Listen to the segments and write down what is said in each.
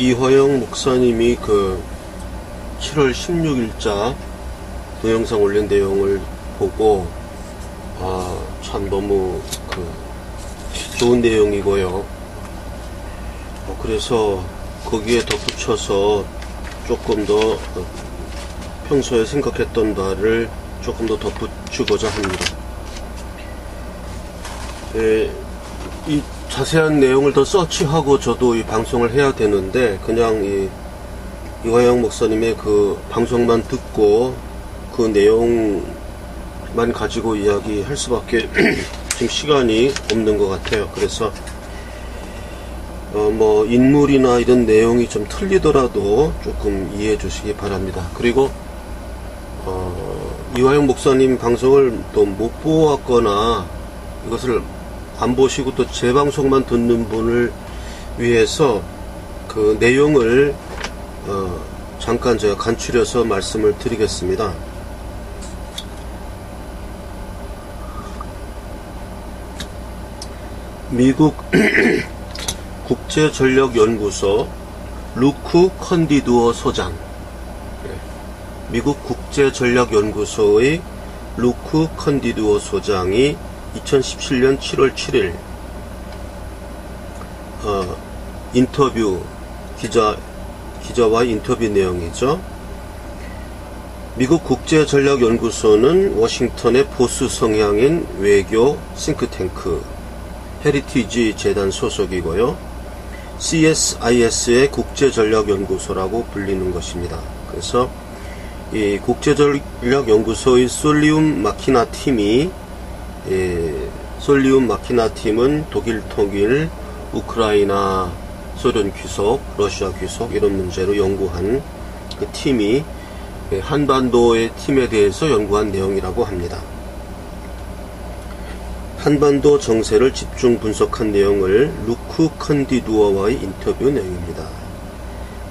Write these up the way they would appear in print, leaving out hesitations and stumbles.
이화영 목사님이 그 7월 16일자 동영상 올린 내용을 보고 참 너무 좋은 내용이고요. 그래서 거기에 덧붙여서 조금 더 평소에 생각했던 바를 조금 더 덧붙이고자 합니다. 이 자세한 내용을 더 서치하고 저도 이 방송을 해야 되는데, 그냥 이화영 목사님의 그 방송만 듣고 그 내용만 가지고 이야기할 수밖에 지금 시간이 없는 것 같아요. 그래서 뭐 인물이나 이런 내용이 좀 틀리더라도 조금 이해해 주시기 바랍니다. 그리고 이화영 목사님 방송을 또 못 보았거나 이것을 안 보시고 또 제 방송만 듣는 분을 위해서 그 내용을 잠깐 제가 간추려서 말씀을 드리겠습니다. 미국 국제전력연구소 루크 컨디두어 소장, 미국 국제전력연구소의 루크 컨디두어 소장이 2017년 7월 7일 인터뷰 기자와 인터뷰 내용이죠. 미국 국제전력연구소는 워싱턴의 보수 성향인 외교 싱크탱크 헤리티지 재단 소속이고요. CSIS의 국제전력연구소라고 불리는 것입니다. 그래서 이 국제전력연구소의 솔리움 마키나 팀이 솔리움 마키나 팀은 독일 통일, 우크라이나, 소련 귀속, 러시아 귀속 이런 문제로 연구한 그 팀이 한반도의 팀에 대해서 연구한 내용이라고 합니다. 한반도 정세를 집중 분석한 내용을 루크 컨디두어와의 인터뷰 내용입니다.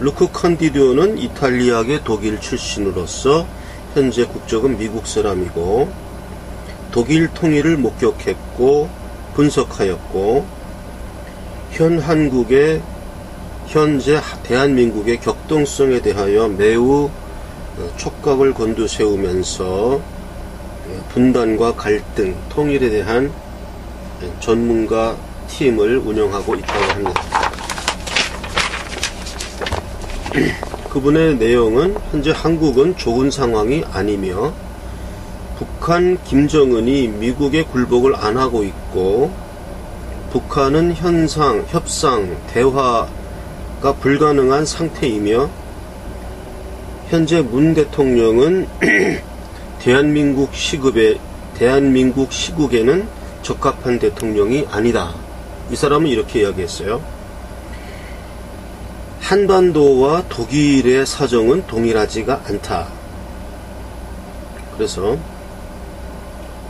루크 컨디두어는 이탈리아계 독일 출신으로서 현재 국적은 미국 사람이고 독일 통일을 목격했고 분석하였고 현재 대한민국의 격동성에 대하여 매우 촉각을 곤두세우면서 분단과 갈등, 통일에 대한 전문가 팀을 운영하고 있다고 합니다. 그분의 내용은 현재 한국은 좋은 상황이 아니며 북한 김정은이 미국의 굴복을 안 하고 있고 북한은 협상, 대화가 불가능한 상태이며 현재 문 대통령은 대한민국 시국에는 적합한 대통령이 아니다. 이 사람은 이렇게 이야기했어요. 한반도와 독일의 사정은 동일하지가 않다. 그래서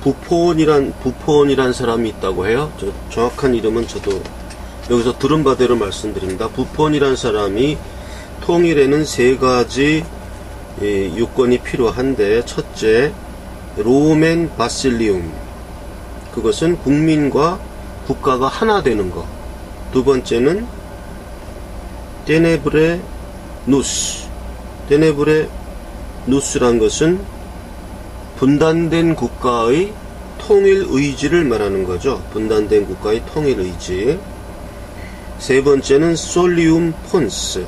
부폰이란 사람이 있다고 해요. 정확한 이름은 저도 여기서 들은 바대로 말씀드립니다. 부폰이란 사람이 통일에는 세 가지 요건이 필요한데, 첫째, 로멘 바실리움, 그것은 국민과 국가가 하나 되는 것. 두 번째는 테네브레 누스란 것은 분단된 국가의 통일 의지를 말하는 거죠. 분단된 국가의 통일 의지. 세 번째는 솔리움 폰스,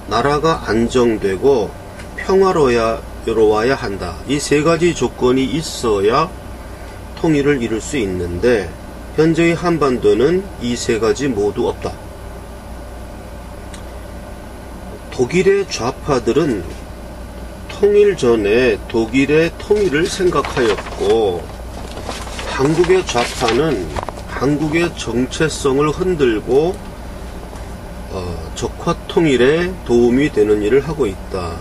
나라가 안정되고 평화로워야 한다. 이 세 가지 조건이 있어야 통일을 이룰 수 있는데 현재의 한반도는 이 세 가지 모두 없다. 독일의 좌파들은 통일 전에 독일의 통일을 생각하였고, 한국의 좌파는 한국의 정체성을 흔들고 적화 통일에 도움이 되는 일을 하고 있다.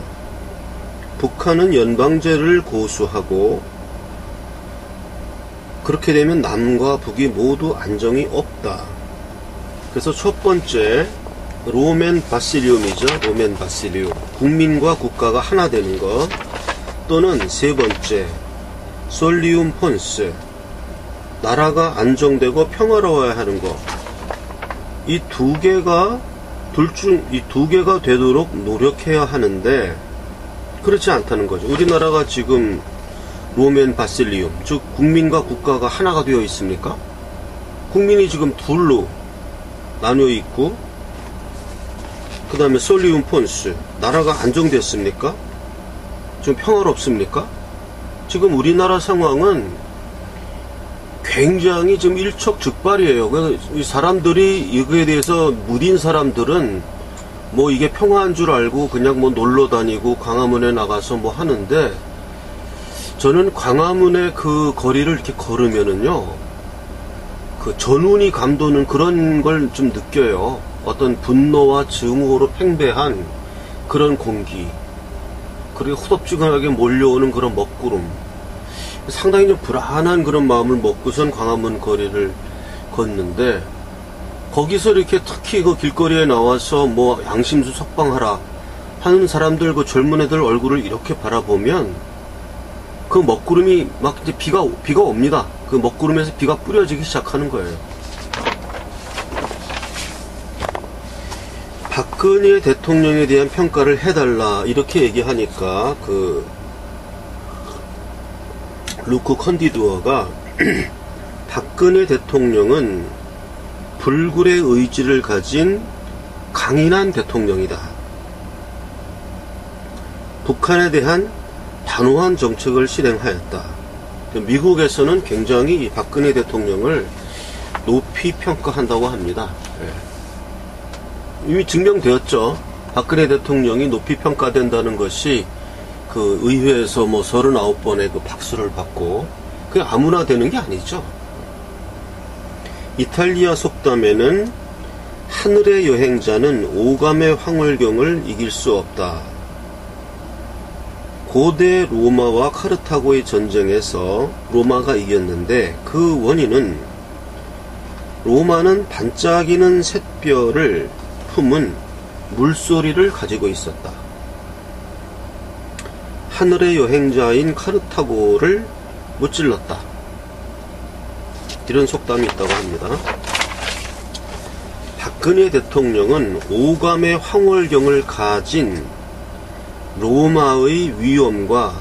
북한은 연방제를 고수하고 그렇게 되면 남과 북이 모두 안정이 없다. 그래서 첫 번째 로멘 바실리움이죠. 로멘 바실리움, 국민과 국가가 하나 되는 것. 또는 세 번째 솔리움 폰스, 나라가 안정되고 평화로워야 하는 것. 이 두 개가 이 두 개가 되도록 노력해야 하는데 그렇지 않다는 거죠. 우리나라가 지금 로맨 바실리움, 즉 국민과 국가가 하나가 되어 있습니까? 국민이 지금 둘로 나뉘어 있고, 그 다음에 솔리움 폰스, 나라가 안정됐습니까? 좀 평화롭습니까? 지금 우리나라 상황은 굉장히 지금 일촉즉발이에요. 그래서 이 사람들이 이거에 대해서 무딘 사람들은 뭐 이게 평화한 줄 알고 그냥 뭐 놀러 다니고 광화문에 나가서 뭐 하는데, 저는 광화문의 그 거리를 이렇게 걸으면은요, 그 전운이 감도는 그런 걸 좀 느껴요. 어떤 분노와 증오로 팽배한 그런 공기, 그리고 후덥지근하게 몰려오는 그런 먹구름, 상당히 좀 불안한 그런 마음을 먹고선 광화문 거리를 걷는데, 거기서 이렇게 특히 그 길거리에 나와서 뭐 양심수 석방하라 하는 사람들, 그 젊은 애들 얼굴을 이렇게 바라보면 그 먹구름이 막 이제 비가 옵니다. 그 먹구름에서 비가 뿌려지기 시작하는 거예요. 박근혜 대통령에 대한 평가를 해달라 이렇게 얘기하니까 그 루크 컨디두어가 박근혜 대통령은 불굴의 의지를 가진 강인한 대통령이다. 북한에 대한 단호한 정책을 실행하였다. 미국에서는 굉장히 박근혜 대통령을 높이 평가한다고 합니다. 이미 증명되었죠. 박근혜 대통령이 높이 평가된다는 것이 그 의회에서 뭐 39번의 그 박수를 받고, 그게 아무나 되는 게 아니죠. 이탈리아 속담에는 하늘의 여행자는 오감의 황홀경을 이길 수 없다. 고대 로마와 카르타고의 전쟁에서 로마가 이겼는데 그 원인은 로마는 반짝이는 샛별을 품은 물소리를 가지고 있었다. 하늘의 여행자인 카르타고를 무찔렀다. 이런 속담이 있다고 합니다. 박근혜 대통령은 오감의 황홀경을 가진 로마의 위엄과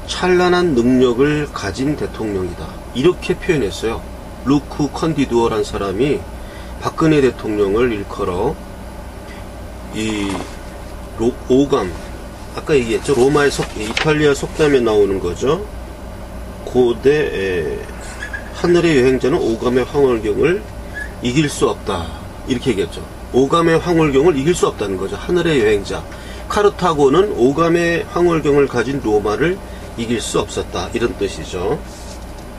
찬란한 능력을 가진 대통령이다. 이렇게 표현했어요. 루크 컨디두어란 사람이 박근혜 대통령을 일컬어 이 오감, 아까 얘기했죠. 로마의 이탈리아 속담에 나오는 거죠. 고대 하늘의 여행자는 오감의 황홀경을 이길 수 없다. 이렇게 얘기했죠. 오감의 황홀경을 이길 수 없다는 거죠. 하늘의 여행자. 카르타고는 오감의 황홀경을 가진 로마를 이길 수 없었다. 이런 뜻이죠.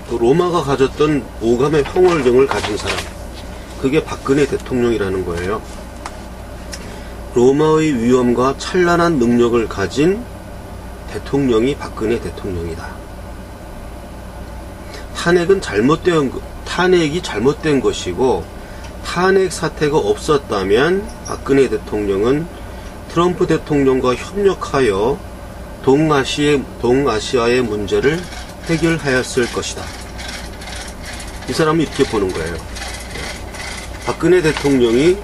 로마가 가졌던 오감의 황홀경을 가진 사람, 그게 박근혜 대통령이라는 거예요. 로마의 위엄과 찬란한 능력을 가진 대통령이 박근혜 대통령이다. 탄핵이 잘못된 것이고, 탄핵 사태가 없었다면 박근혜 대통령은 트럼프 대통령과 협력하여 동아시아의 문제를 해결하였을 것이다. 이 사람은 이렇게 보는 거예요. 박근혜 대통령이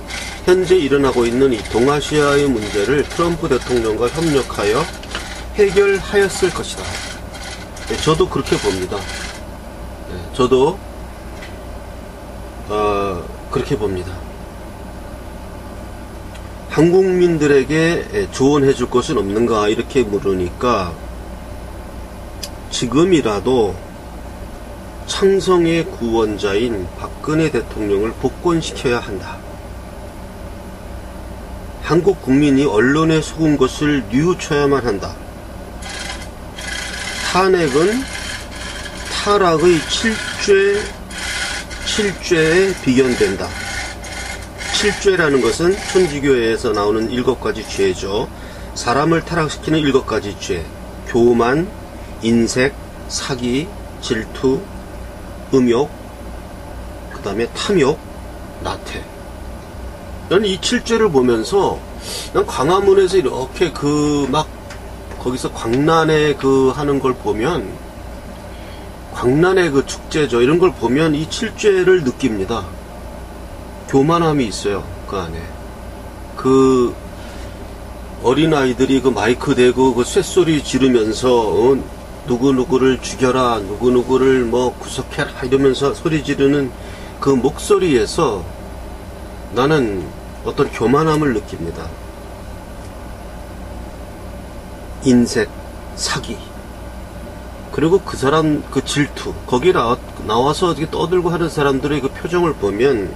현재 일어나고 있는 이 동아시아의 문제를 트럼프 대통령과 협력하여 해결하였을 것이다. 저도 그렇게 봅니다. 저도 그렇게 봅니다. 한국민들에게 조언해 줄 것은 없는가 이렇게 물으니까, 지금이라도 창성의 구원자인 박근혜 대통령을 복권시켜야 한다. 한국 국민이 언론에 속은 것을 뉘우쳐야만 한다. 탄핵은 타락의 7죄에 비견된다. 7죄라는 것은 천주교에서 나오는 7가지 죄죠. 사람을 타락시키는 7가지 죄. 교만, 인색, 사기, 질투, 음욕, 그 다음에 탐욕, 나태. 나는 이 7죄를 보면서 난 광화문에서 이렇게 거기서 광란에 하는 걸 보면, 광란의 축제죠. 이런 걸 보면 이 7죄를 느낍니다. 교만함이 있어요. 그 안에. 그 어린아이들이 그 마이크 대고 그 쇳소리 지르면서 누구누구를 죽여라, 누구누구를 뭐 구속해라 이러면서 소리 지르는 그 목소리에서 나는 어떤 교만함을 느낍니다. 인색, 사기, 그리고 그 사람 그 질투, 거기 나와서 어떻게 떠들고 하는 사람들의 그 표정을 보면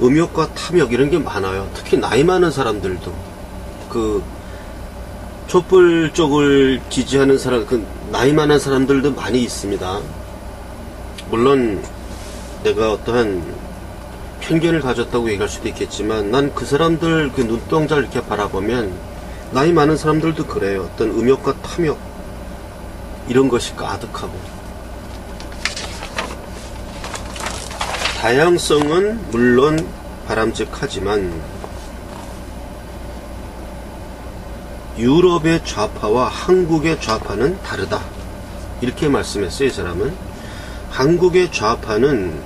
음욕과 탐욕 이런 게 많아요. 특히 나이 많은 사람들도 그 촛불 쪽을 지지하는 사람, 그 나이 많은 사람들도 많이 있습니다. 물론 내가 어떠한 편견을 가졌다고 얘기할 수도 있겠지만 난 그 사람들 그 눈동자를 이렇게 바라보면 나이 많은 사람들도 그래요. 어떤 음욕과 탐욕 이런 것이 가득하고, 다양성은 물론 바람직하지만 유럽의 좌파와 한국의 좌파는 다르다, 이렇게 말씀했어요. 이 사람은 한국의 좌파는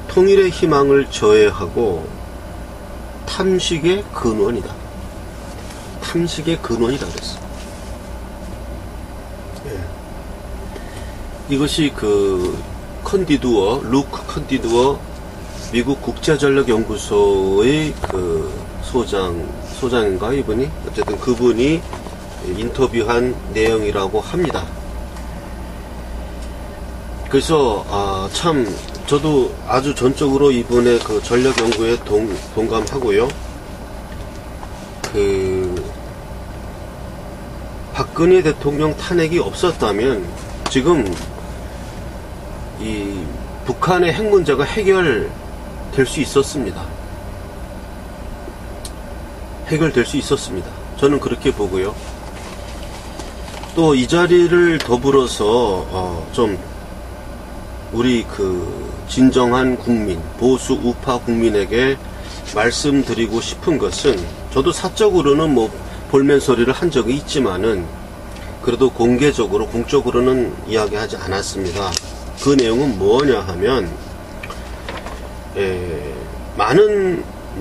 통일의 희망을 저해하고 탐식의 근원이다, 탐식의 근원이다 그랬어. 이것이 그 루크 컨디두어 미국 국제전력연구소의 그 소장인가 이분이, 어쨌든 그분이 인터뷰한 내용이라고 합니다. 그래서 참 저도 아주 전적으로 이분의 그 전력 연구에 동감하고요. 그 박근혜 대통령 탄핵이 없었다면 지금 이 북한의 핵 문제가 해결될 수 있었습니다. 해결될 수 있었습니다. 저는 그렇게 보고요. 또 이 자리를 더불어서 좀 우리 그 진정한 국민, 보수 우파 국민에게 말씀드리고 싶은 것은, 저도 사적으로는 뭐 볼멘 소리를 한 적이 있지만은 그래도 공개적으로 공적으로는 이야기하지 않았습니다. 그 내용은 뭐냐 하면,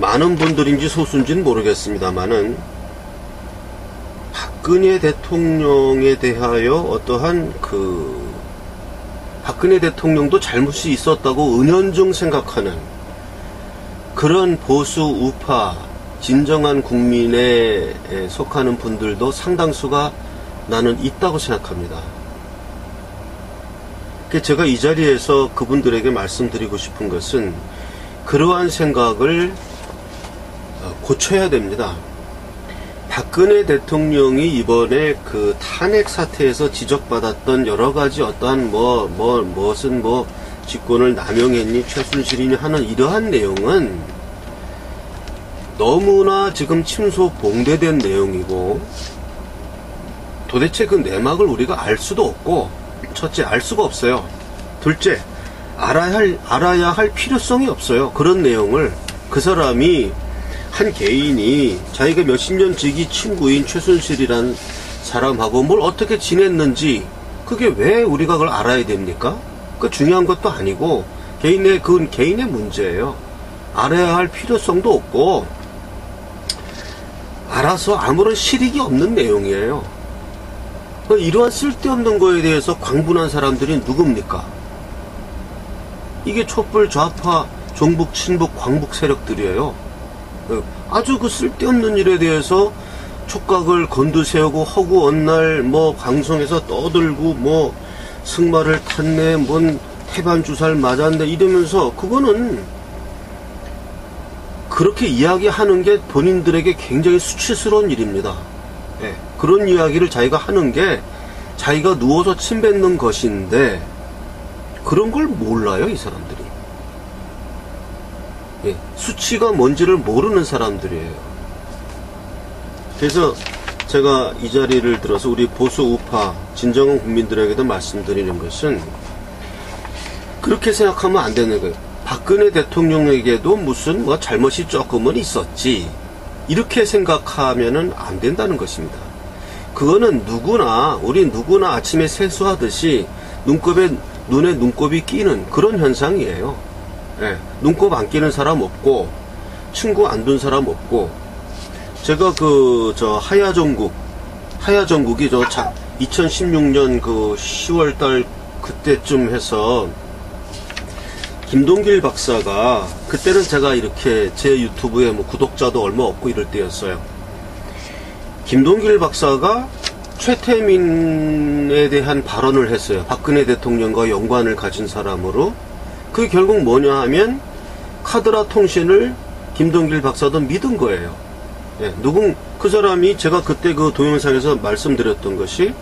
많은 분들인지 소수인지는 모르겠습니다만은 박근혜 대통령에 대하여 어떠한 박근혜 대통령도 잘못이 있었다고 은연중 생각하는 그런 보수 우파 진정한 국민에 속하는 분들도 상당수가 나는 있다고 생각합니다. 제가 이 자리에서 그분들에게 말씀드리고 싶은 것은 그러한 생각을 고쳐야 됩니다. 박근혜 대통령이 이번에 그 탄핵 사태에서 지적받았던 여러 가지 어떠한 무슨 직권을 남용했니 최순실이니 하는 이러한 내용은 너무나 지금 침소봉대된 내용이고, 도대체 그 내막을 우리가 알 수도 없고, 첫째 알 수가 없어요. 둘째 알아야 할 필요성이 없어요. 그런 내용을 그 사람이, 한 개인이 자기가 몇십 년 지기 친구인 최순실이라는 사람하고 뭘 어떻게 지냈는지 그게 왜 우리가 그걸 알아야 됩니까? 그 중요한 것도 아니고 그건 개인의 문제예요. 알아야 할 필요성도 없고 알아서 아무런 실익이 없는 내용이에요. 이러한 쓸데없는 거에 대해서 광분한 사람들이 누굽니까? 이게 촛불 좌파 종북 친북 광북 세력들이에요. 아주 그 쓸데없는 일에 대해서 촉각을 곤두세우고 허구 언날 방송에서 떠들고 승마를 탔네, 뭔 태반 주사를 맞았네 이러면서, 그거는 그렇게 이야기하는 게 본인들에게 굉장히 수치스러운 일입니다. 그런 이야기를 자기가 하는 게 자기가 누워서 침 뱉는 것인데 그런 걸 몰라요, 이 사람들이. 수치가 뭔지를 모르는 사람들이에요. 그래서 제가 이 자리를 들어서 우리 보수 우파 진정한 국민들에게도 말씀드리는 것은, 그렇게 생각하면 안 되는 거예요. 박근혜 대통령에게도 무슨 잘못이 조금은 있었지, 이렇게 생각하면은 안 된다는 것입니다. 그거는 우리 누구나 아침에 세수하듯이 눈에 눈곱이 끼는 그런 현상이에요. 예, 눈곱 안 끼는 사람 없고, 친구 안 둔 사람 없고, 제가 하야정국이 2016년 10월달 그때쯤 해서, 김동길 박사가, 그때는 제가 이렇게 제 유튜브에 뭐 구독자도 얼마 없고 이럴 때였어요. 김동길 박사가 최태민에 대한 발언을 했어요. 박근혜 대통령과 연관을 가진 사람으로. 그게 결국 뭐냐 하면 카드라 통신을 김동길 박사도 믿은 거예요. 예, 그 사람이 제가 그때 그 동영상에서 말씀드렸던 것이,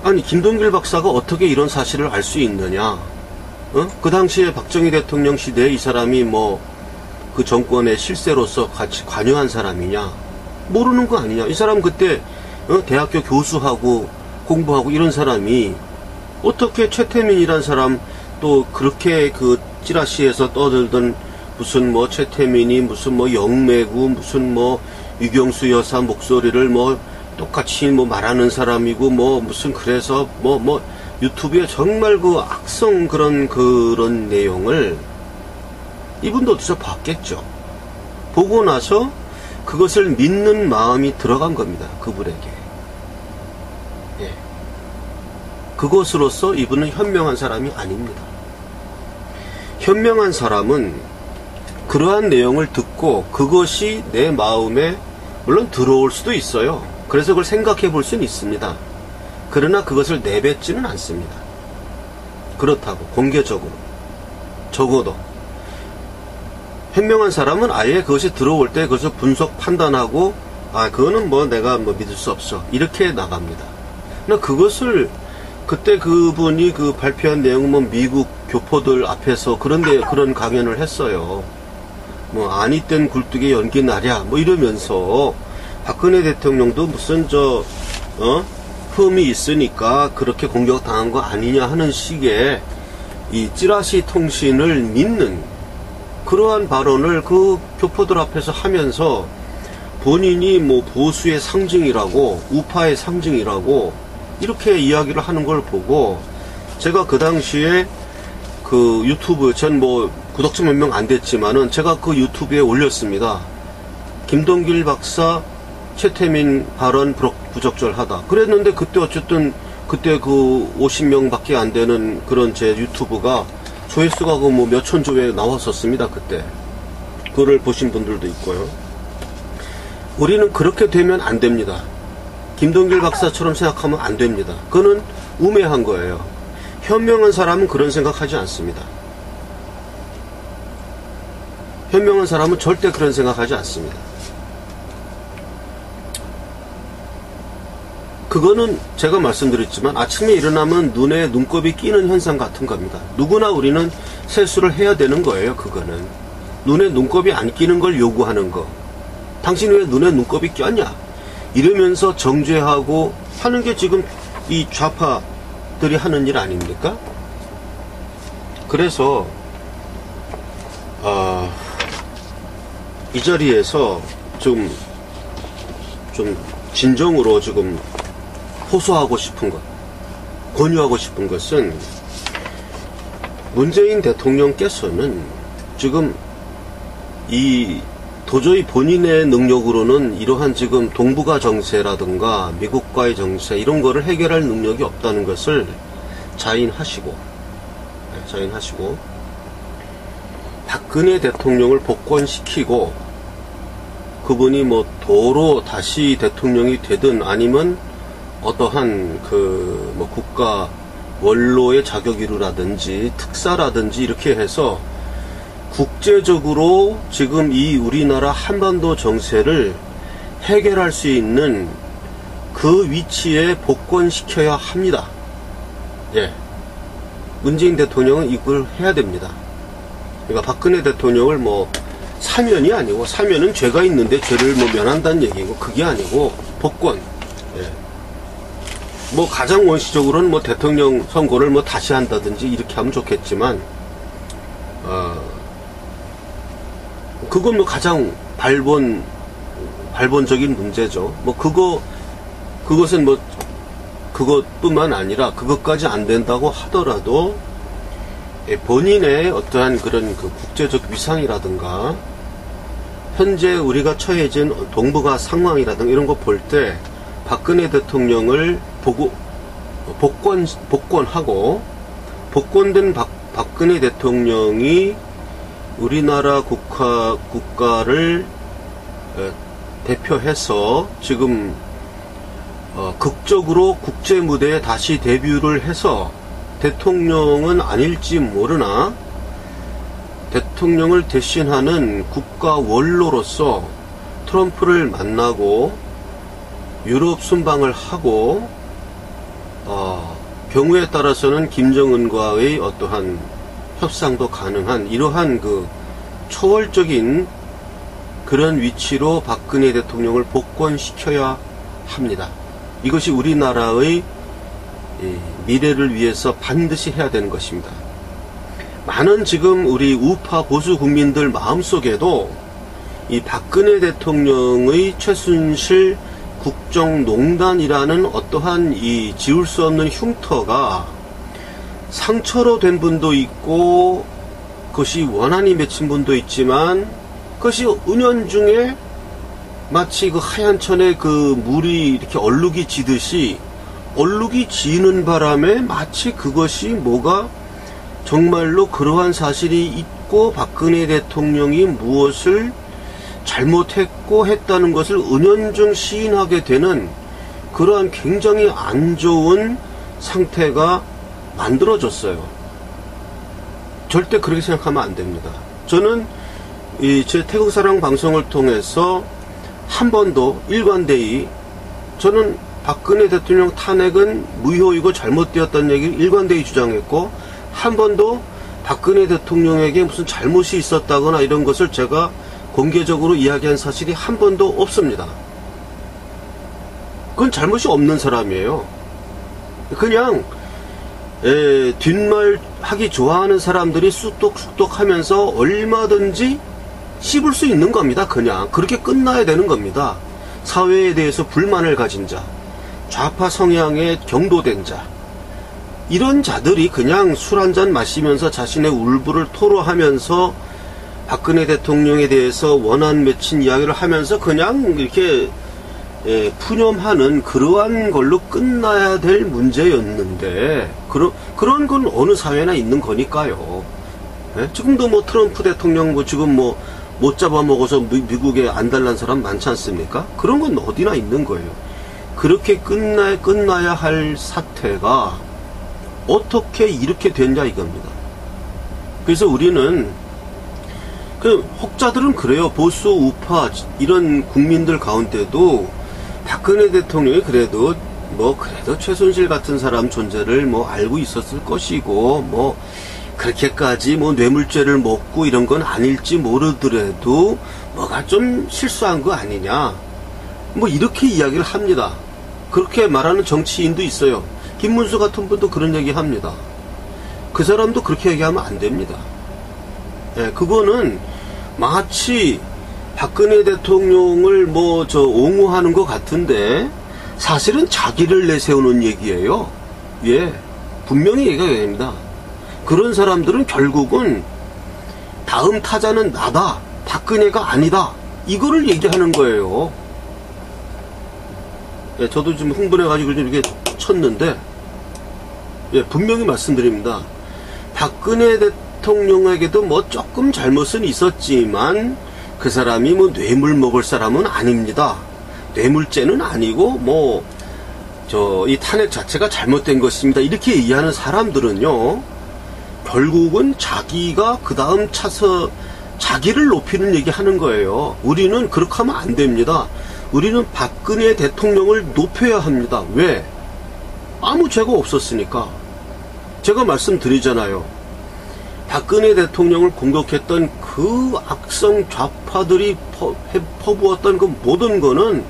아니 김동길 박사가 어떻게 이런 사실을 알 수 있느냐. 그 당시에 박정희 대통령 시대에 이 사람이 뭐 그 정권의 실세로서 같이 관여한 사람이냐, 모르는 거 아니냐. 이 사람 그때 대학교 교수하고 공부하고 이런 사람이 어떻게 최태민이란 사람, 또 그렇게 그 찌라시에서 떠들던 무슨 뭐 최태민이 무슨 뭐 영매구 무슨 뭐 유경수 여사 목소리를 뭐 똑같이 뭐 말하는 사람이고 뭐 무슨, 그래서 뭐 유튜브에 정말 그 악성 그런 내용을 이분도 어디서 봤겠죠. 보고 나서 그것을 믿는 마음이 들어간 겁니다. 그분에게. 예. 그것으로서 이분은 현명한 사람이 아닙니다. 현명한 사람은 그러한 내용을 듣고 그것이 내 마음에 물론 들어올 수도 있어요. 그래서 그걸 생각해 볼 수는 있습니다. 그러나 그것을 내뱉지는 않습니다. 그렇다고 공개적으로. 적어도 현명한 사람은 아예 그것이 들어올 때 그것을 분석 판단하고, 그거는 뭐 내가 뭐 믿을 수 없어, 이렇게 나갑니다. 그러나 그것을 그때 그분이 그 발표한 내용은 뭐 미국 교포들 앞에서 그런 강연을 했어요. 뭐 아니 땐 굴뚝에 연기 나랴 뭐 이러면서 박근혜 대통령도 무슨 흠이 있으니까 그렇게 공격당한 거 아니냐 하는 식의 이 찌라시 통신을 믿는 그러한 발언을 그 교포들 앞에서 하면서 본인이 뭐 보수의 상징이라고, 우파의 상징이라고 이렇게 이야기를 하는 걸 보고, 제가 그 당시에 그 유튜브, 전 뭐 구독자 몇 명 안 됐지만은 제가 그 유튜브에 올렸습니다. 김동길 박사 최태민 발언 부적절하다. 그랬는데 그때 어쨌든 그때 그 50명 밖에 안 되는 그런 제 유튜브가 조회수가 그 뭐 몇천 조에 나왔었습니다. 그때. 그거를 보신 분들도 있고요. 우리는 그렇게 되면 안 됩니다. 김동길 박사처럼 생각하면 안 됩니다. 그거는 우매한 거예요. 현명한 사람은 그런 생각하지 않습니다. 현명한 사람은 절대 그런 생각하지 않습니다. 그거는 제가 말씀드렸지만 아침에 일어나면 눈에 눈곱이 끼는 현상 같은 겁니다. 누구나 우리는 세수를 해야 되는 거예요. 그거는 눈에 눈곱이 안 끼는 걸 요구하는 거. 당신 왜 눈에 눈곱이 꼈냐 이러면서 정죄하고 하는 게 지금 이 좌파들이 하는 일 아닙니까? 그래서 이 자리에서 좀 진정으로 지금 호소하고 싶은 것, 권유하고 싶은 것은, 문재인 대통령께서는 지금 도저히 본인의 능력으로는 이러한 지금 동북아 정세라든가 미국과의 정세 이런 거를 해결할 능력이 없다는 것을 자인하시고 박근혜 대통령을 복권시키고 그분이 뭐 도로 다시 대통령이 되든 아니면 어떠한 뭐 국가 원로의 자격이루라든지 특사라든지 이렇게 해서 국제적으로 지금 이 우리나라 한반도 정세를 해결할 수 있는 그 위치에 복권시켜야 합니다. 예. 문재인 대통령은 이걸 해야 됩니다. 그러니까 박근혜 대통령을 뭐 사면이 아니고, 사면은 죄가 있는데 죄를 뭐 면한다는 얘기고, 그게 아니고 복권. 예. 뭐 가장 원시적으로는 뭐 대통령 선거를 뭐 다시 한다든지 이렇게 하면 좋겠지만, 그건 뭐 가장 발본적인 문제죠. 뭐 그것은 뭐 그것뿐만 아니라 그것까지 안 된다고 하더라도 본인의 어떠한 그런 그 국제적 위상이라든가 현재 우리가 처해진 동북아 상황이라든가 이런 거 볼 때 박근혜 대통령을 복권하고 복권된 박근혜 대통령이 우리나라 국가를 대표해서 지금 극적으로 국제 무대에 다시 데뷔를 해서 대통령은 아닐지 모르나 대통령을 대신하는 국가 원로로서 트럼프를 만나고 유럽 순방을 하고 경우에 따라서는 김정은과의 어떠한 협상도 가능한 이러한 그 초월적인 그런 위치로 박근혜 대통령을 복권시켜야 합니다. 이것이 우리나라의 미래를 위해서 반드시 해야 되는 것입니다. 많은 지금 우리 우파 보수 국민들 마음속에도 이 박근혜 대통령의 최순실 국정농단이라는 어떠한 이 지울 수 없는 흉터가 상처로 된 분도 있고 그것이 원한이 맺힌 분도 있지만 그것이 은연중에 마치 그 하얀 천에 그 물이 이렇게 얼룩이 지듯이 얼룩이 지는 바람에 마치 그것이 뭐가 정말로 그러한 사실이 있고 박근혜 대통령이 무엇을 잘못했고 했다는 것을 은연중 시인하게 되는 그러한 굉장히 안 좋은 상태가 만들어졌어요. 절대 그렇게 생각하면 안 됩니다. 저는 제 태국사랑 방송을 통해서 한 번도 일관되이 저는 박근혜 대통령 탄핵은 무효이고 잘못되었다는 얘기를 일관되이 주장했고 한 번도 박근혜 대통령에게 무슨 잘못이 있었다거나 이런 것을 제가 공개적으로 이야기한 사실이 한 번도 없습니다. 그건 잘못이 없는 사람이에요. 그냥 뒷말 하기 좋아하는 사람들이 쑥덕쑥덕 하면서 얼마든지 씹을 수 있는 겁니다. 그냥 그렇게 끝나야 되는 겁니다. 사회에 대해서 불만을 가진 자, 좌파 성향에 경도된 자, 이런 자들이 그냥 술 한잔 마시면서 자신의 울분을 토로하면서 박근혜 대통령에 대해서 원한 맺힌 이야기를 하면서 그냥 이렇게 푸념하는 그러한 걸로 끝나야 될 문제였는데 그런 건 어느 사회나 있는 거니까요. 지금도 뭐 트럼프 대통령 뭐 지금 뭐 못 잡아먹어서 미국에 안달난 사람 많지 않습니까? 그런 건 어디나 있는 거예요. 그렇게 끝나야 할 사태가 어떻게 이렇게 됐냐 이겁니다. 그래서 우리는 혹자들은 그래요. 보수 우파 이런 국민들 가운데도 박근혜 대통령이 그래도 최순실 같은 사람 존재를 알고 있었을 것이고 그렇게까지 뇌물죄를 먹고 이런 건 아닐지 모르더라도 뭐가 좀 실수한 거 아니냐 이렇게 이야기를 합니다. 그렇게 말하는 정치인도 있어요. 김문수 같은 분도 그런 얘기 합니다. 그 사람도 그렇게 얘기하면 안 됩니다. 그거는 마치 박근혜 대통령을 옹호하는 것 같은데 사실은 자기를 내세우는 얘기예요. 분명히 얘기가 됩니다. 그런 사람들은 결국은 다음 타자는 나다, 박근혜가 아니다, 이거를 얘기하는 거예요. 저도 좀 흥분해가지고 이렇게 쳤는데 분명히 말씀드립니다. 박근혜 대통령에게도 조금 잘못은 있었지만 그 사람이 뇌물 먹을 사람은 아닙니다. 뇌물죄는 아니고 이 탄핵 자체가 잘못된 것입니다. 이렇게 이해하는 사람들은요, 결국은 자기가 그 다음 차서 자기를 높이는 얘기 하는 거예요. 우리는 그렇게 하면 안 됩니다. 우리는 박근혜 대통령을 높여야 합니다. 왜? 아무 죄가 없었으니까. 제가 말씀드리잖아요. 박근혜 대통령을 공격했던 그 악성 좌파들이 퍼부었던 그 모든 거는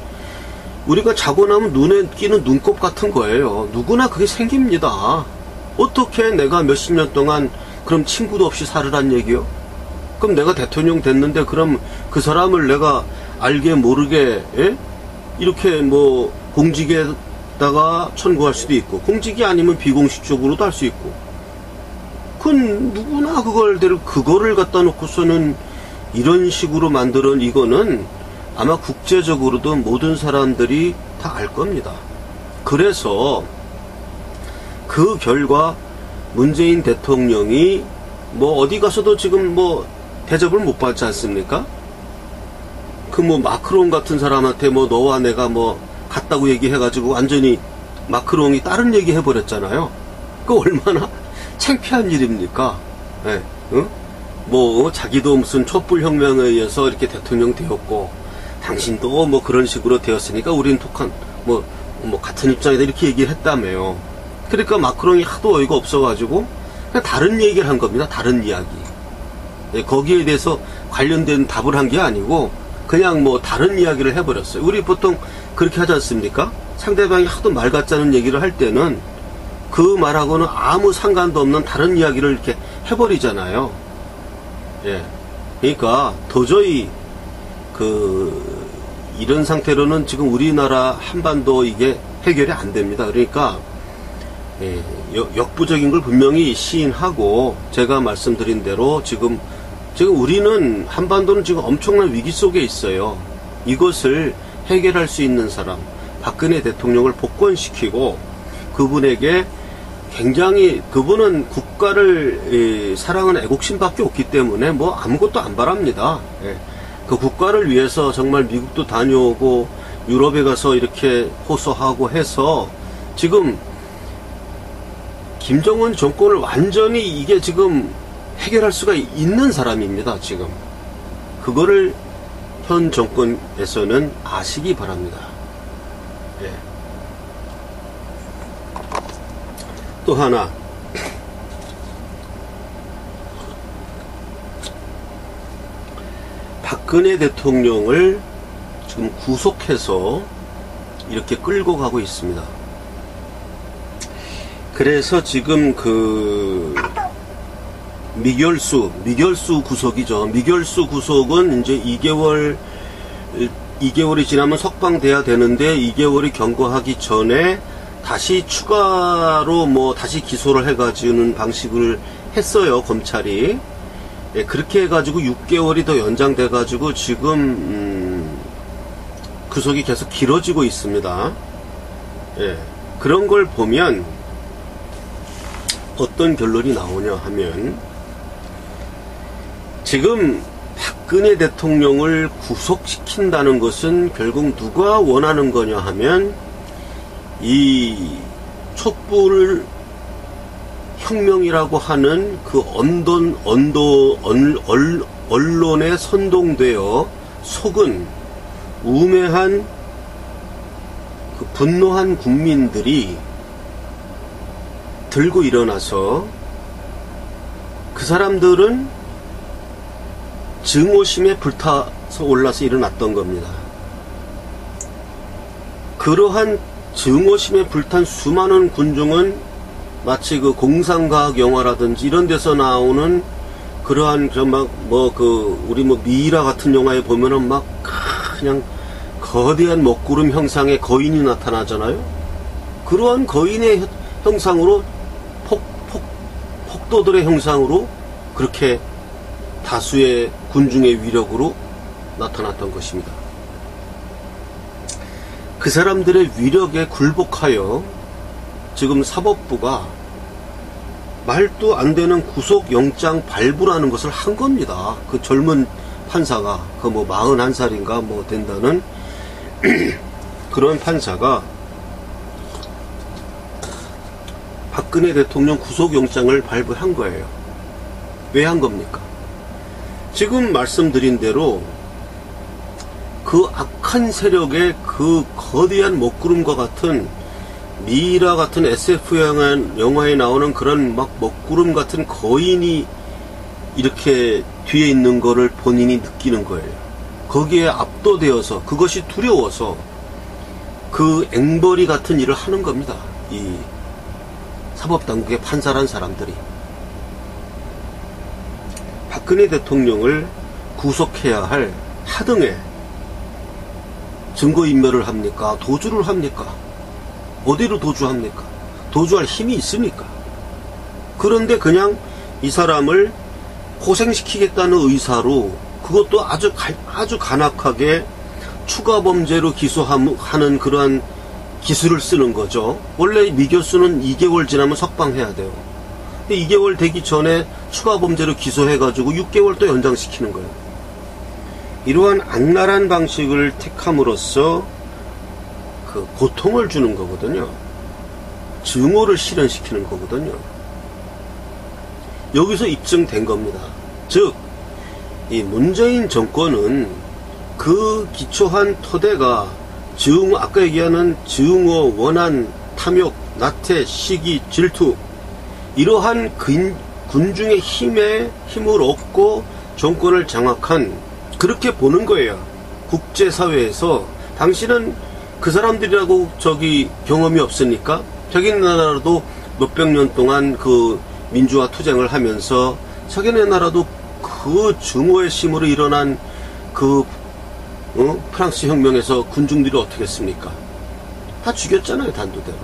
우리가 자고 나면 눈에 끼는 눈곱 같은 거예요. 누구나 그게 생깁니다. 어떻게 내가 몇십 년 동안 그럼 친구도 없이 살으란 얘기요? 그럼 내가 대통령 됐는데 그럼 그 사람을 내가 알게 모르게 이렇게 공직에다가 천구할 수도 있고 공직이 아니면 비공식적으로도 할 수 있고 그건 누구나 그거를 갖다 놓고서는 이런 식으로 만드는 이거는 아마 국제적으로도 모든 사람들이 다 알 겁니다. 그래서 그 결과 문재인 대통령이 뭐 어디 가서도 지금 뭐 대접을 못 받지 않습니까? 그 뭐 마크롱 같은 사람한테 뭐 너와 내가 뭐 같다고 얘기해가지고 완전히 마크롱이 다른 얘기 해버렸잖아요. 그 얼마나 창피한 일입니까? 네, 응? 뭐 자기도 무슨 촛불혁명에 의해서 이렇게 대통령 되었고 당신도 뭐 그런 식으로 되었으니까 우린 독한 뭐 같은 입장이다 이렇게 얘기를 했다며요. 그러니까 마크롱이 하도 어이가 없어가지고 그냥 다른 얘기를 한 겁니다. 다른 이야기. 네, 거기에 대해서 관련된 답을 한 게 아니고 그냥 뭐 다른 이야기를 해버렸어요. 우리 보통 그렇게 하지 않습니까? 상대방이 하도 말 같자는 얘기를 할 때는 그 말하고는 아무 상관도 없는 다른 이야기를 이렇게 해버리잖아요. 예. 그러니까 도저히 이런 상태로는 지금 우리나라 한반도 이게 해결이 안 됩니다. 그러니까 예, 역부족인 걸 분명히 시인하고 제가 말씀드린 대로 지금 우리는 한반도는 지금 엄청난 위기 속에 있어요. 이것을 해결할 수 있는 사람 박근혜 대통령을 복권시키고 그분에게 굉장히 그분은 국가를 사랑하는 애국심밖에 없기 때문에 뭐 아무것도 안 바랍니다. 예. 그 국가를 위해서 정말 미국도 다녀오고 유럽에 가서 이렇게 호소하고 해서 지금 김정은 정권을 완전히 이게 지금 해결할 수가 있는 사람입니다. 지금 그거를 현 정권에서는 아시기 바랍니다. 예. 또 하나 박근혜 대통령을 지금 구속해서 이렇게 끌고 가고 있습니다. 그래서 지금 미결수 구속이죠. 미결수 구속은 이제 2개월이 지나면 석방돼야 되는데 2개월이 경과하기 전에 다시 추가로 뭐 다시 기소를 해가지고는 방식을 했어요. 검찰이. 예, 그렇게 해가지고 6개월이 더 연장돼가지고 지금 구속이 계속 길어지고 있습니다. 예, 그런 걸 보면 어떤 결론이 나오냐 하면 지금 박근혜 대통령을 구속시킨다는 것은 결국 누가 원하는 거냐 하면 이 촛불 혁명이라고 하는 그 언론에 선동되어 속은 우매한 그 분노한 국민들이 들고 일어나서 그 사람들은 증오심에 불타서 올라서 일어났던 겁니다. 그러한 증오심에 불탄 수많은 군중은 마치 그 공상과학 영화라든지 이런 데서 나오는 그러한 우리 미이라 같은 영화에 보면은 막 그냥 거대한 먹구름 형상의 거인이 나타나잖아요. 그러한 거인의 형상으로 폭도들의 형상으로 그렇게 다수의 군중의 위력으로 나타났던 것입니다. 그 사람들의 위력에 굴복하여 지금 사법부가 말도 안 되는 구속영장 발부라는 것을 한 겁니다. 그 젊은 판사가, 41살인가 된다는 그런 판사가 박근혜 대통령 구속영장을 발부한 거예요. 왜 한 겁니까? 지금 말씀드린 대로 그 악한 세력의 그 거대한 먹구름과 같은 미이라 같은 SF 영화에 나오는 그런 막 먹구름 같은 거인이 이렇게 뒤에 있는 거를 본인이 느끼는 거예요. 거기에 압도되어서 그것이 두려워서 그 앵벌이 같은 일을 하는 겁니다. 이 사법당국의 판사란 사람들이. 박근혜 대통령을 구속해야 할 하등에 증거인멸을 합니까? 도주를 합니까? 어디로 도주합니까? 도주할 힘이 있습니까? 그런데 그냥 이 사람을 고생시키겠다는 의사로 그것도 아주 간악하게 추가 범죄로 기소하는 그러한 기술을 쓰는 거죠. 원래 미교수는 2개월 지나면 석방해야 돼요. 근데 2개월 되기 전에 추가 범죄로 기소해가지고 6개월 또 연장시키는 거예요. 이러한 악랄한 방식을 택함으로써 그 고통을 주는 거거든요. 증오를 실현시키는 거거든요. 여기서 입증된 겁니다. 즉, 이 문재인 정권은 그 기초한 토대가 아까 얘기하는 증오, 원한, 탐욕, 나태, 시기, 질투, 이러한 군중의 힘을 얻고 정권을 장악한, 그렇게 보는 거예요. 국제사회에서. 당신은 그 사람들이라고 경험이 없으니까 자기네 나라도 몇백 년 동안 그 민주화 투쟁을 하면서 자기네 나라도 그 증오의 심으로 일어난 프랑스 혁명에서 군중들이 어떻게 했습니까? 다 죽였잖아요, 단도대로.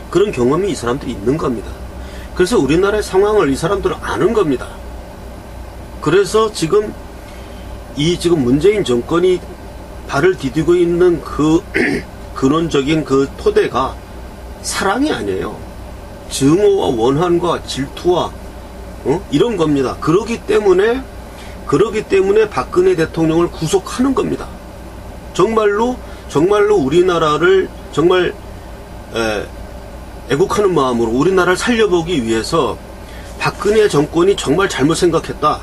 그런 경험이 이 사람들이 있는 겁니다. 그래서 우리나라의 상황을 이 사람들은 아는 겁니다. 그래서 지금 문재인 정권이 발을 디디고 있는 그 근원적인 그 토대가 사랑이 아니에요. 증오와 원한과 질투와 이런 겁니다. 그러기 때문에 박근혜 대통령을 구속하는 겁니다. 정말로 우리나라를 정말 애국하는 마음으로 우리나라를 살려보기 위해서 박근혜 정권이 정말 잘못 생각했다.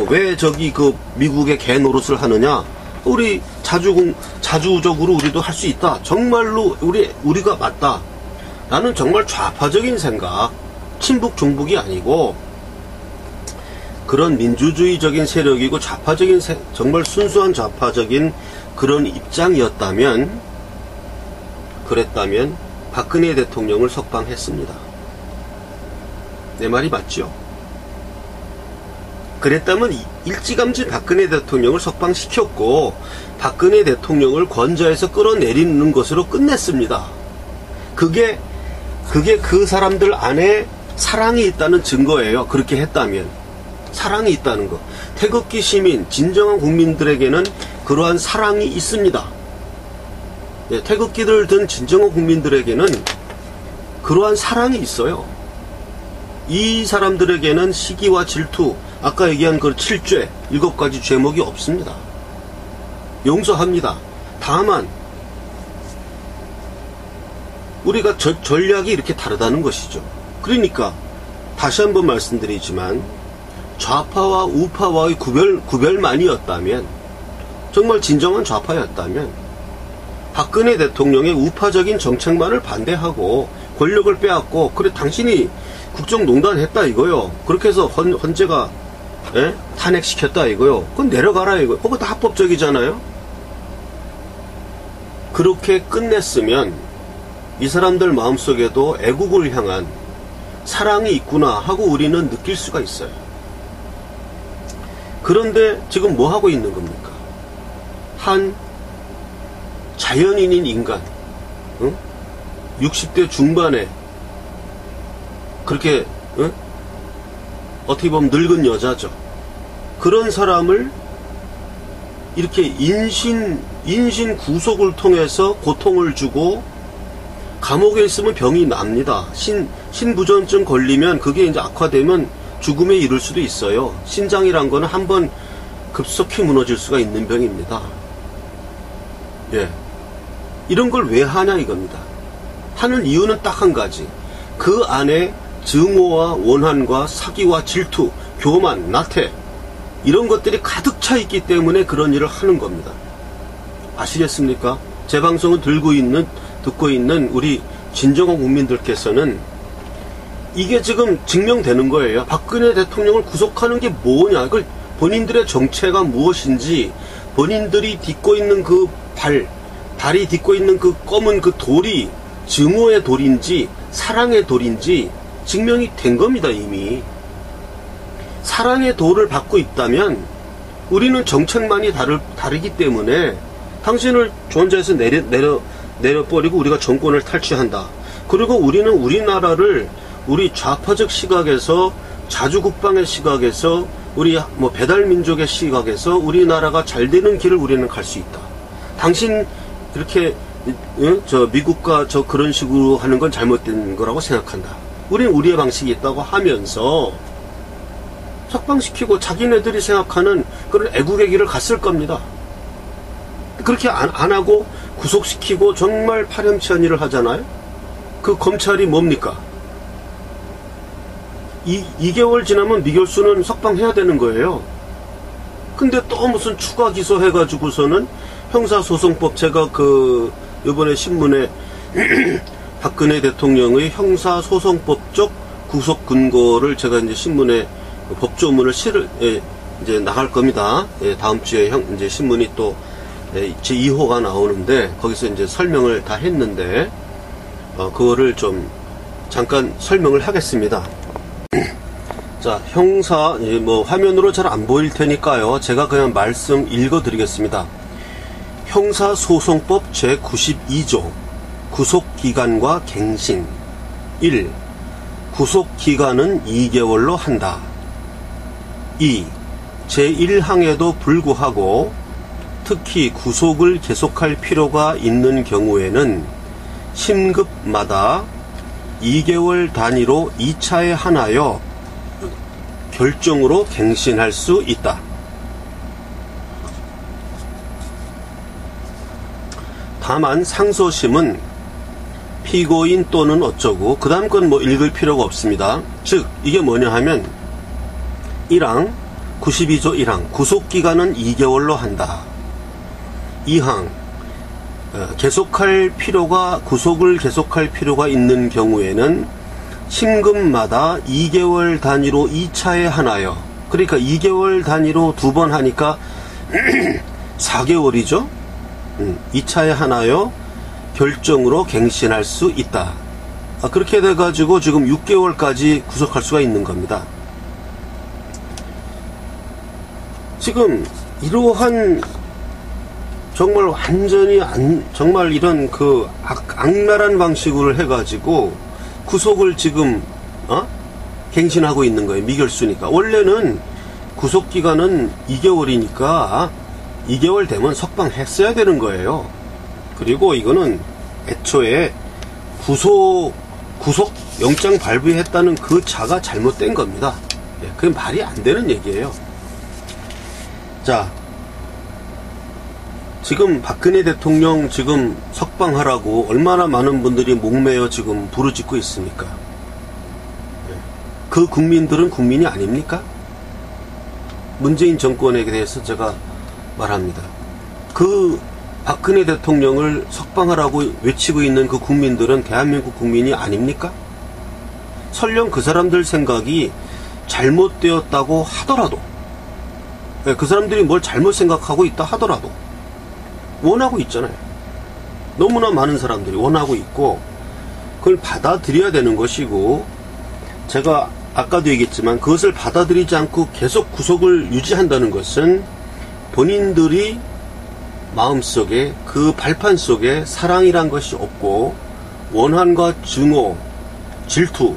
왜 미국의 개 노릇을 하느냐? 우리 자주적으로 우리도 할 수 있다. 정말로 우리가 맞다. 나는 정말 좌파적인 생각, 친북 종북이 아니고 그런 민주주의적인 세력이고 좌파적인 정말 순수한 좌파적인 그런 입장이었다면, 그랬다면 박근혜 대통령을 석방했습니다. 내 말이 맞죠? 그랬다면 일찌감치 박근혜 대통령을 석방시켰고 박근혜 대통령을 권좌에서 끌어내리는 것으로 끝냈습니다. 그게 그 사람들 안에 사랑이 있다는 증거예요. 그렇게 했다면. 사랑이 있다는 거. 태극기 시민, 진정한 국민들에게는 그러한 사랑이 있습니다. 네, 태극기를 든 진정한 국민들에게는 그러한 사랑이 있어요. 이 사람들에게는 시기와 질투, 아까 얘기한 그 7죄, 7가지 죄목이 없습니다. 용서합니다. 다만 우리가 전략이 이렇게 다르다는 것이죠. 그러니까 다시 한번 말씀드리지만 좌파와 우파와의 구별만이었다면, 정말 진정한 좌파였다면 박근혜 대통령의 우파적인 정책만을 반대하고 권력을 빼앗고, 그래 당신이 국정농단 했다 이거요. 그렇게 해서 헌재가 탄핵시켰다 이거요. 그건 내려가라 이거요. 그거 다 합법적이잖아요. 그렇게 끝냈으면 이 사람들 마음속에도 애국을 향한 사랑이 있구나 하고 우리는 느낄 수가 있어요. 그런데 지금 뭐 하고 있는 겁니까? 한 자연인인 인간, 60대 중반에 그렇게 어떻게 보면 늙은 여자죠. 그런 사람을 이렇게 인신 구속을 통해서 고통을 주고, 감옥에 있으면 병이 납니다. 신부전증 걸리면 그게 이제 악화되면 죽음에 이를 수도 있어요. 신장이란 거는 한번 급속히 무너질 수가 있는 병입니다. 예. 이런 걸 왜 하냐 이겁니다. 하는 이유는 딱 한 가지. 그 안에 증오와 원한과 사기와 질투, 교만, 나태, 이런 것들이 가득 차 있기 때문에 그런 일을 하는 겁니다. 아시겠습니까? 제 방송을 듣고 있는 우리 진정한 국민들께서는 이게 지금 증명되는 거예요. 박근혜 대통령을 구속하는 게 뭐냐, 그걸 본인들의 정체가 무엇인지, 본인들이 딛고 있는 그 발이 딛고 있는 그 검은 그 돌이 증오의 돌인지 사랑의 돌인지 증명이 된 겁니다. 이미 사랑의 돌을 받고 있다면 우리는 정책만이 다르기 때문에 당신을 존재에서 내려버리고 우리가 정권을 탈취한다. 그리고 우리는 우리나라를 우리 좌파적 시각에서, 자주국방의 시각에서, 우리 뭐 배달민족의 시각에서 우리나라가 잘 되는 길을 우리는 갈 수 있다. 당신 이렇게 저 미국과 저 그런 식으로 하는 건 잘못된 거라고 생각한다. 우리는 우리의 방식이 있다고 하면서 석방시키고 자기네들이 생각하는 그런 애국의 길을 갔을 겁니다. 그렇게 안 하고 구속시키고 정말 파렴치한 일을 하잖아요. 그 검찰이 뭡니까? 2개월 지나면 미결수는 석방해야 되는 거예요. 근데 또 무슨 추가 기소해가지고서는 형사소송법, 제가 이번에 신문에 박근혜 대통령의 형사소송법적 구속 근거를 제가 이제 신문에 법조문을 이제 나갈 겁니다. 예, 다음 주에 이제 신문이 또 제 2호가 나오는데 거기서 이제 설명을 다 했는데 그거를 좀 잠깐 설명을 하겠습니다. 자, 형사 뭐 화면으로 잘 안 보일 테니까요. 제가 그냥 말씀 읽어 드리겠습니다. 형사소송법 제92조 구속기간과 갱신 1. 구속기간은 2개월로 한다. 2. 제1항에도 불구하고 특히 구속을 계속할 필요가 있는 경우에는 심급마다 2개월 단위로 2차에 한하여 결정으로 갱신할 수 있다. 다만 상소심은 피고인 또는 어쩌고 그 다음 건 뭐 읽을 필요가 없습니다. 즉 이게 뭐냐 하면 1항 92조 1항 구속기간은 2개월로 한다. 2항 구속을 계속할 필요가 있는 경우에는 심급마다 2개월 단위로 2차에 한하여, 그러니까 2개월 단위로 2번 하니까 4개월이죠. 2차에 한하여 결정으로 갱신할 수 있다. 그렇게 돼가지고 지금 6개월까지 구속할 수가 있는 겁니다. 지금 이러한 정말 완전히 정말 이런 악랄한 방식으로 해가지고 구속을 지금 갱신하고 있는 거예요. 미결수니까. 원래는 구속기간은 2개월이니까 2개월 되면 석방했어야 되는 거예요. 그리고 이거는 애초에 구속 영장 발부했다는 그 자가 잘못된 겁니다. 그게 말이 안 되는 얘기예요. 자, 지금 박근혜 대통령 지금 석방하라고 얼마나 많은 분들이 목매어 지금 부르짖고 있습니까? 그 국민들은 국민이 아닙니까? 문재인 정권에 대해서 제가 말합니다. 그 박근혜 대통령을 석방하라고 외치고 있는 그 국민들은 대한민국 국민이 아닙니까? 설령 그 사람들 생각이 잘못되었다고 하더라도, 그 사람들이 뭘 잘못 생각하고 있다 하더라도 원하고 있잖아요. 너무나 많은 사람들이 원하고 있고 그걸 받아들여야 되는 것이고, 제가 아까도 얘기했지만 그것을 받아들이지 않고 계속 구속을 유지한다는 것은 본인들이 마음속에 그 발판 속에 사랑이란 것이 없고 원한과 증오, 질투,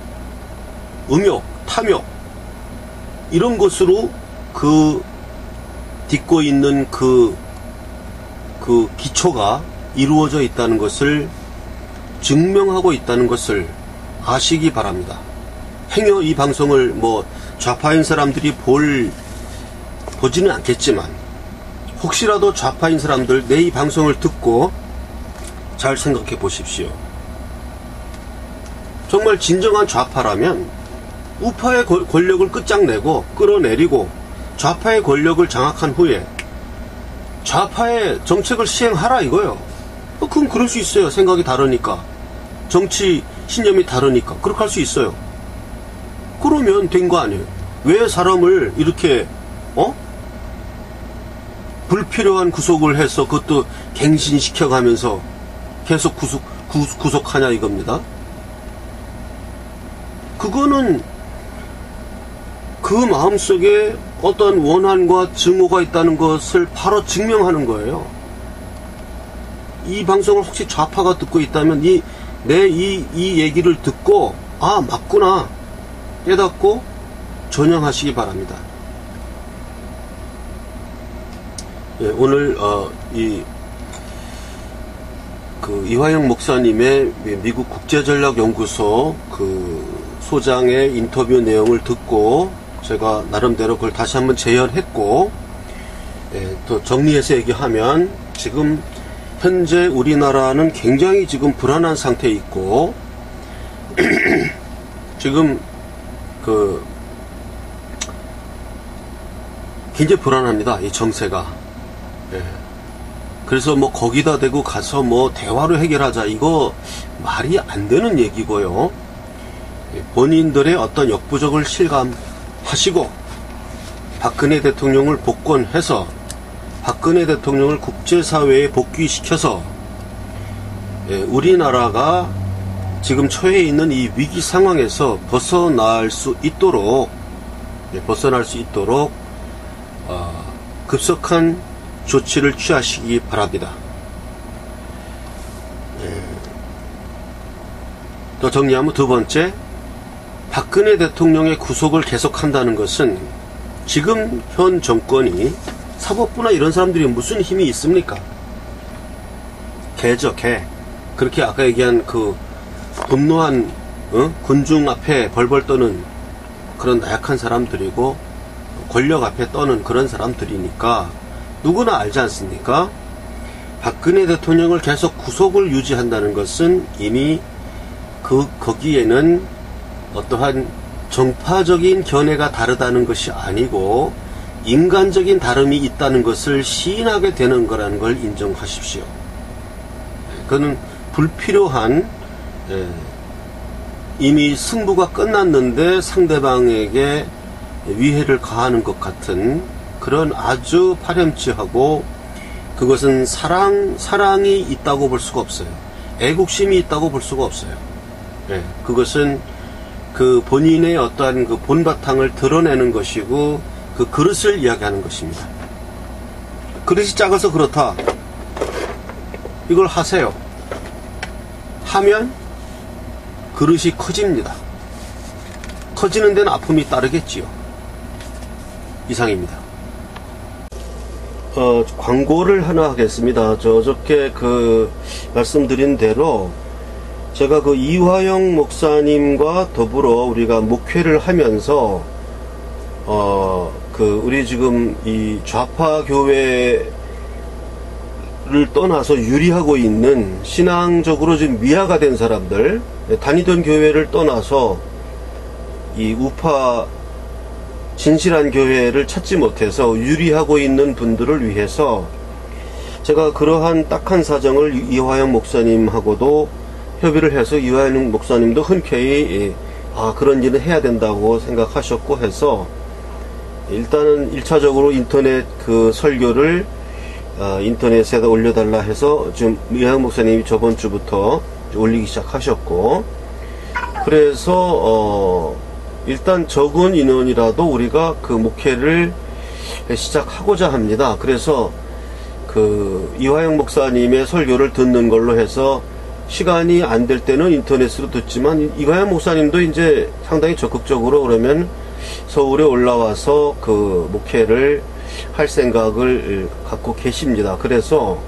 음욕, 탐욕 이런 것으로 딛고 있는 그 기초가 이루어져 있다는 것을 증명하고 있다는 것을 아시기 바랍니다. 행여 이 방송을 뭐 좌파인 사람들이 보지는 않겠지만 혹시라도 좌파인 사람들 내 이 방송을 듣고 잘 생각해 보십시오. 정말 진정한 좌파라면 우파의 권력을 끝장내고 끌어내리고 좌파의 권력을 장악한 후에 좌파의 정책을 시행하라 이거예요. 그럼 그럴 수 있어요. 생각이 다르니까. 정치 신념이 다르니까. 그렇게 할 수 있어요. 그러면 된 거 아니에요. 왜 사람을 이렇게 불필요한 구속을 해서 그것도 갱신시켜가면서 계속 구속하냐 이겁니다. 그거는 그 마음속에 어떤 원한과 증오가 있다는 것을 바로 증명하는 거예요. 이 방송을 혹시 좌파가 듣고 있다면 이 얘기를 듣고 아, 맞구나 깨닫고 전향하시기 바랍니다. 예, 오늘 이화영 목사님의 미국 국제전략연구소 그 소장의 인터뷰 내용을 듣고 제가 나름대로 그걸 다시 한번 재현했고, 예, 또 정리해서 얘기하면 지금 현재 우리나라는 굉장히 지금 불안한 상태에 있고 지금 굉장히 불안합니다. 이 정세가. 예. 그래서 뭐 거기다 대고 가서 뭐 대화로 해결하자, 이거 말이 안 되는 얘기고요. 본인들의 어떤 역부족을 실감하시고 박근혜 대통령을 복권해서 박근혜 대통령을 국제사회에 복귀시켜서 우리나라가 지금 처해 있는 이 위기 상황에서 벗어날 수 있도록 급속한 조치를 취하시기 바랍니다. 또 정리하면 두 번째, 박근혜 대통령의 구속을 계속한다는 것은 지금 현 정권이 사법부나 이런 사람들이 무슨 힘이 있습니까? 개죠, 개. 그렇게 아까 얘기한 그 분노한 군중 앞에 벌벌 떠는 그런 나약한 사람들이고 권력 앞에 떠는 그런 사람들이니까 누구나 알지 않습니까? 박근혜 대통령을 계속 구속을 유지한다는 것은 이미 거기에는 어떠한 정파적인 견해가 다르다는 것이 아니고 인간적인 다름이 있다는 것을 시인하게 되는 거라는 걸 인정하십시오. 그거는 불필요한, 이미 승부가 끝났는데 상대방에게 위해를 가하는 것 같은 그런 아주 파렴치하고, 그것은 사랑이 있다고 볼 수가 없어요. 애국심이 있다고 볼 수가 없어요. 그것은 그 본인의 어떠한 그 본바탕을 드러내는 것이고 그 그릇을 이야기하는 것입니다. 그릇이 작아서 그렇다, 이걸 하세요. 하면 그릇이 커집니다. 커지는 데는 아픔이 따르겠지요. 이상입니다. 광고를 하나 하겠습니다. 어저께 말씀드린 대로 제가 이화영 목사님과 더불어 우리가 목회를 하면서 우리 지금 이 좌파 교회를 떠나서 유리하고 있는 신앙적으로 지금 미화가 된 사람들, 다니던 교회를 떠나서 이 우파 진실한 교회를 찾지 못해서 유리하고 있는 분들을 위해서 제가 그러한 딱한 사정을 이화영 목사님하고도 협의를 해서 이화영 목사님도 흔쾌히 그런 일은 해야 된다고 생각하셨고 해서 일단은 1차적으로 인터넷 설교를 인터넷에다 올려달라 해서 지금 이화영 목사님이 저번 주부터 올리기 시작하셨고, 그래서 일단 적은 인원이라도 우리가 목회를 시작하고자 합니다. 그래서 이화영 목사님의 설교를 듣는 걸로 해서 시간이 안 될 때는 인터넷으로 듣지만, 이화영 목사님도 이제 상당히 적극적으로 그러면 서울에 올라와서 목회를 할 생각을 갖고 계십니다. 그래서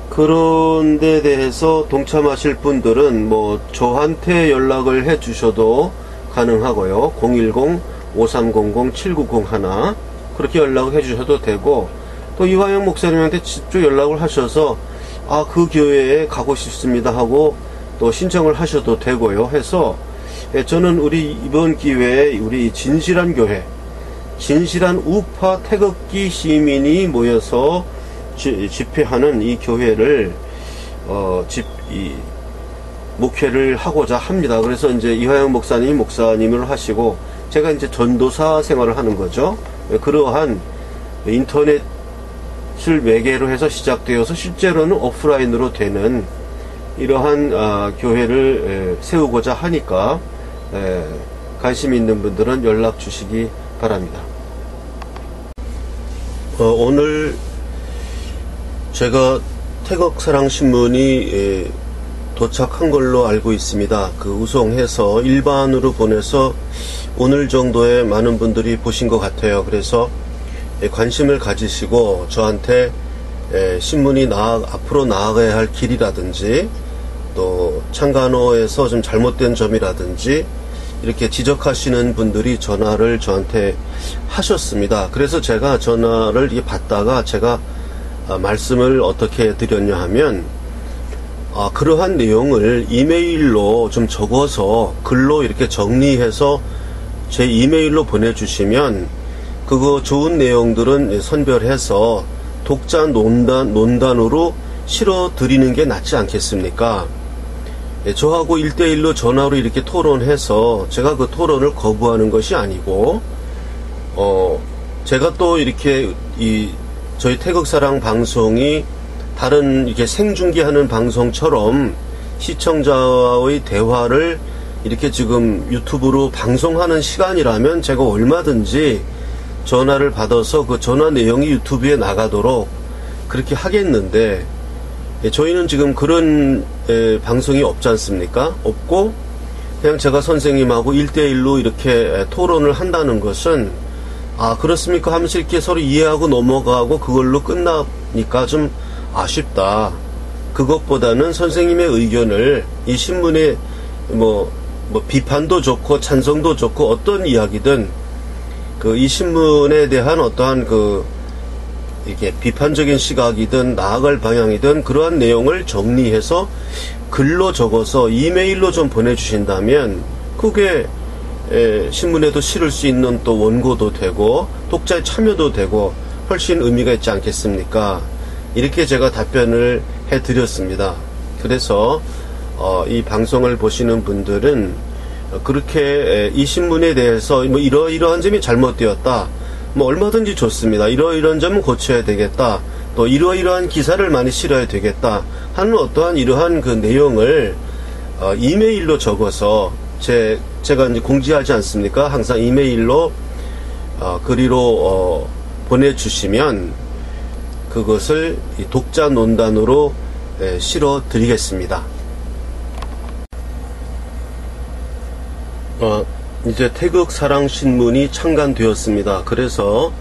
그런 데 대해서 동참하실 분들은 저한테 연락을 해 주셔도 가능하고요. 010-5300-7901 그렇게 연락을 해 주셔도 되고, 또 이화영 목사님한테 직접 연락을 하셔서 그 교회에 가고 싶습니다 하고 또 신청을 하셔도 되고요. 해서 저는 우리 이번 기회에 우리 진실한 교회, 진실한 우파 태극기 시민이 모여서 집회하는 이 교회를 목회를 하고자 합니다. 그래서 이제 이화영 목사님이 목사님을 하시고 제가 이제 전도사 생활을 하는 거죠. 그러한 인터넷을 매개로 해서 시작되어서 실제로는 오프라인으로 되는 이러한 교회를 세우고자 하니까 관심 있는 분들은 연락 주시기 바랍니다. 오늘 제가 태극사랑신문이 도착한 걸로 알고 있습니다. 그 우송해서 일반으로 보내서 오늘 정도에 많은 분들이 보신 것 같아요. 그래서 관심을 가지시고 저한테 신문이 앞으로 나아가야 할 길이라든지 또 창간호에서 좀 잘못된 점이라든지 이렇게 지적하시는 분들이 전화를 저한테 하셨습니다. 그래서 제가 전화를 받다가 제가 말씀을 어떻게 드렸냐 하면 그러한 내용을 이메일로 좀 적어서 글로 이렇게 정리해서 제 이메일로 보내주시면 그거 좋은 내용들은 선별해서 독자 논단으로 실어 드리는 게 낫지 않겠습니까? 저하고 1대1로 전화로 이렇게 토론해서 제가 그 토론을 거부하는 것이 아니고 제가 또 이렇게 저희 태극사랑 방송이 다른 이렇게 생중계하는 방송처럼 시청자와의 대화를 이렇게 지금 유튜브로 방송하는 시간이라면 제가 얼마든지 전화를 받아서 그 전화 내용이 유튜브에 나가도록 그렇게 하겠는데 저희는 지금 그런 방송이 없지 않습니까? 없고 그냥 제가 선생님하고 1대1로 이렇게 토론을 한다는 것은 그렇습니까 하면서 이렇게 서로 이해하고 넘어가고 그걸로 끝나니까 좀 아쉽다. 그것보다는 선생님의 의견을 이 신문에 뭐 비판도 좋고 찬성도 좋고 어떤 이야기든 이 신문에 대한 어떠한 이렇게 비판적인 시각이든 나아갈 방향이든 그러한 내용을 정리해서 글로 적어서 이메일로 좀 보내주신다면 그게 신문에도 실을 수 있는 또 원고도 되고 독자의 참여도 되고 훨씬 의미가 있지 않겠습니까? 이렇게 제가 답변을 해드렸습니다. 그래서 이 방송을 보시는 분들은 그렇게 이 신문에 대해서 이러이러한 점이 잘못되었다. 얼마든지 좋습니다. 이러이러한 점은 고쳐야 되겠다. 또 이러이러한 기사를 많이 실어야 되겠다. 하는 어떠한 이러한 그 내용을 이메일로 적어서 제가 이제 공지하지 않습니까? 항상 이메일로 그리로 보내주시면 그것을 독자 논단으로 실어 드리겠습니다. 이제 태극사랑신문이 창간되었습니다. 그래서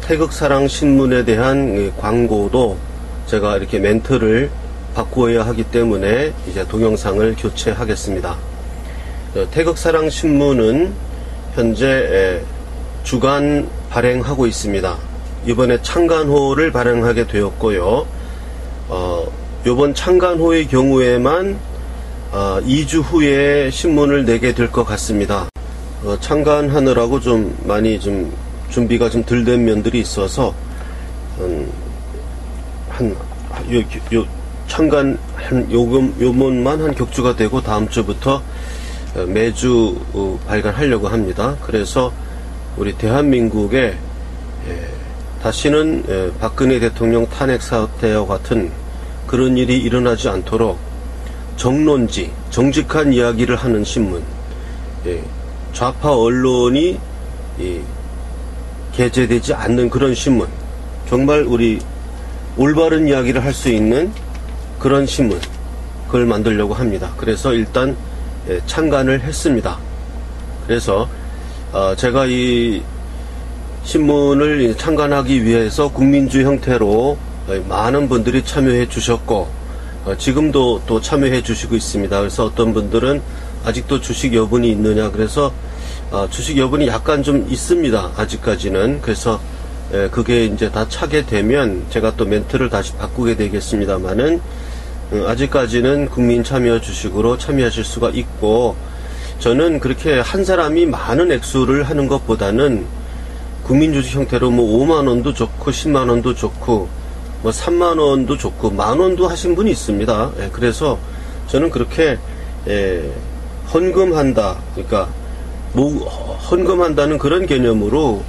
태극사랑신문에 대한 광고도 제가 이렇게 멘트를 바꾸어야 하기 때문에 이제 동영상을 교체하겠습니다. 태극사랑신문은 현재 주간 발행하고 있습니다. 이번에 창간호를 발행하게 되었고요. 이번 창간호의 경우에만 2주 후에 신문을 내게 될 것 같습니다. 창간하느라고 좀 많이 좀 준비가 좀 덜 된 면들이 있어서 창간 요번만 한 격주가 되고 다음 주부터 매주 발간하려고 합니다. 그래서 우리 대한민국에 다시는 박근혜 대통령 탄핵 사태와 같은 그런 일이 일어나지 않도록 정론지, 정직한 이야기를 하는 신문, 좌파 언론이 게재되지 않는 그런 신문, 정말 우리 올바른 이야기를 할 수 있는 그런 신문, 그걸 만들려고 합니다. 그래서 일단 창간을 했습니다. 그래서 제가 이 신문을 창간하기 위해서 국민주 형태로 많은 분들이 참여해 주셨고 지금도 또 참여해 주시고 있습니다. 그래서 어떤 분들은 아직도 주식 여분이 있느냐, 그래서 주식 여분이 약간 좀 있습니다. 아직까지는. 그래서 그게 이제 다 차게 되면 제가 또 멘트를 다시 바꾸게 되겠습니다만은 아직까지는 국민 참여 주식으로 참여하실 수가 있고, 저는 그렇게 한 사람이 많은 액수를 하는 것보다는 국민주식 형태로 5만원도 좋고 10만원도 좋고 3만원도 좋고 만원도 하신 분이 있습니다. 그래서 저는 그렇게 헌금한다, 그러니까 헌금한다는 그런 개념으로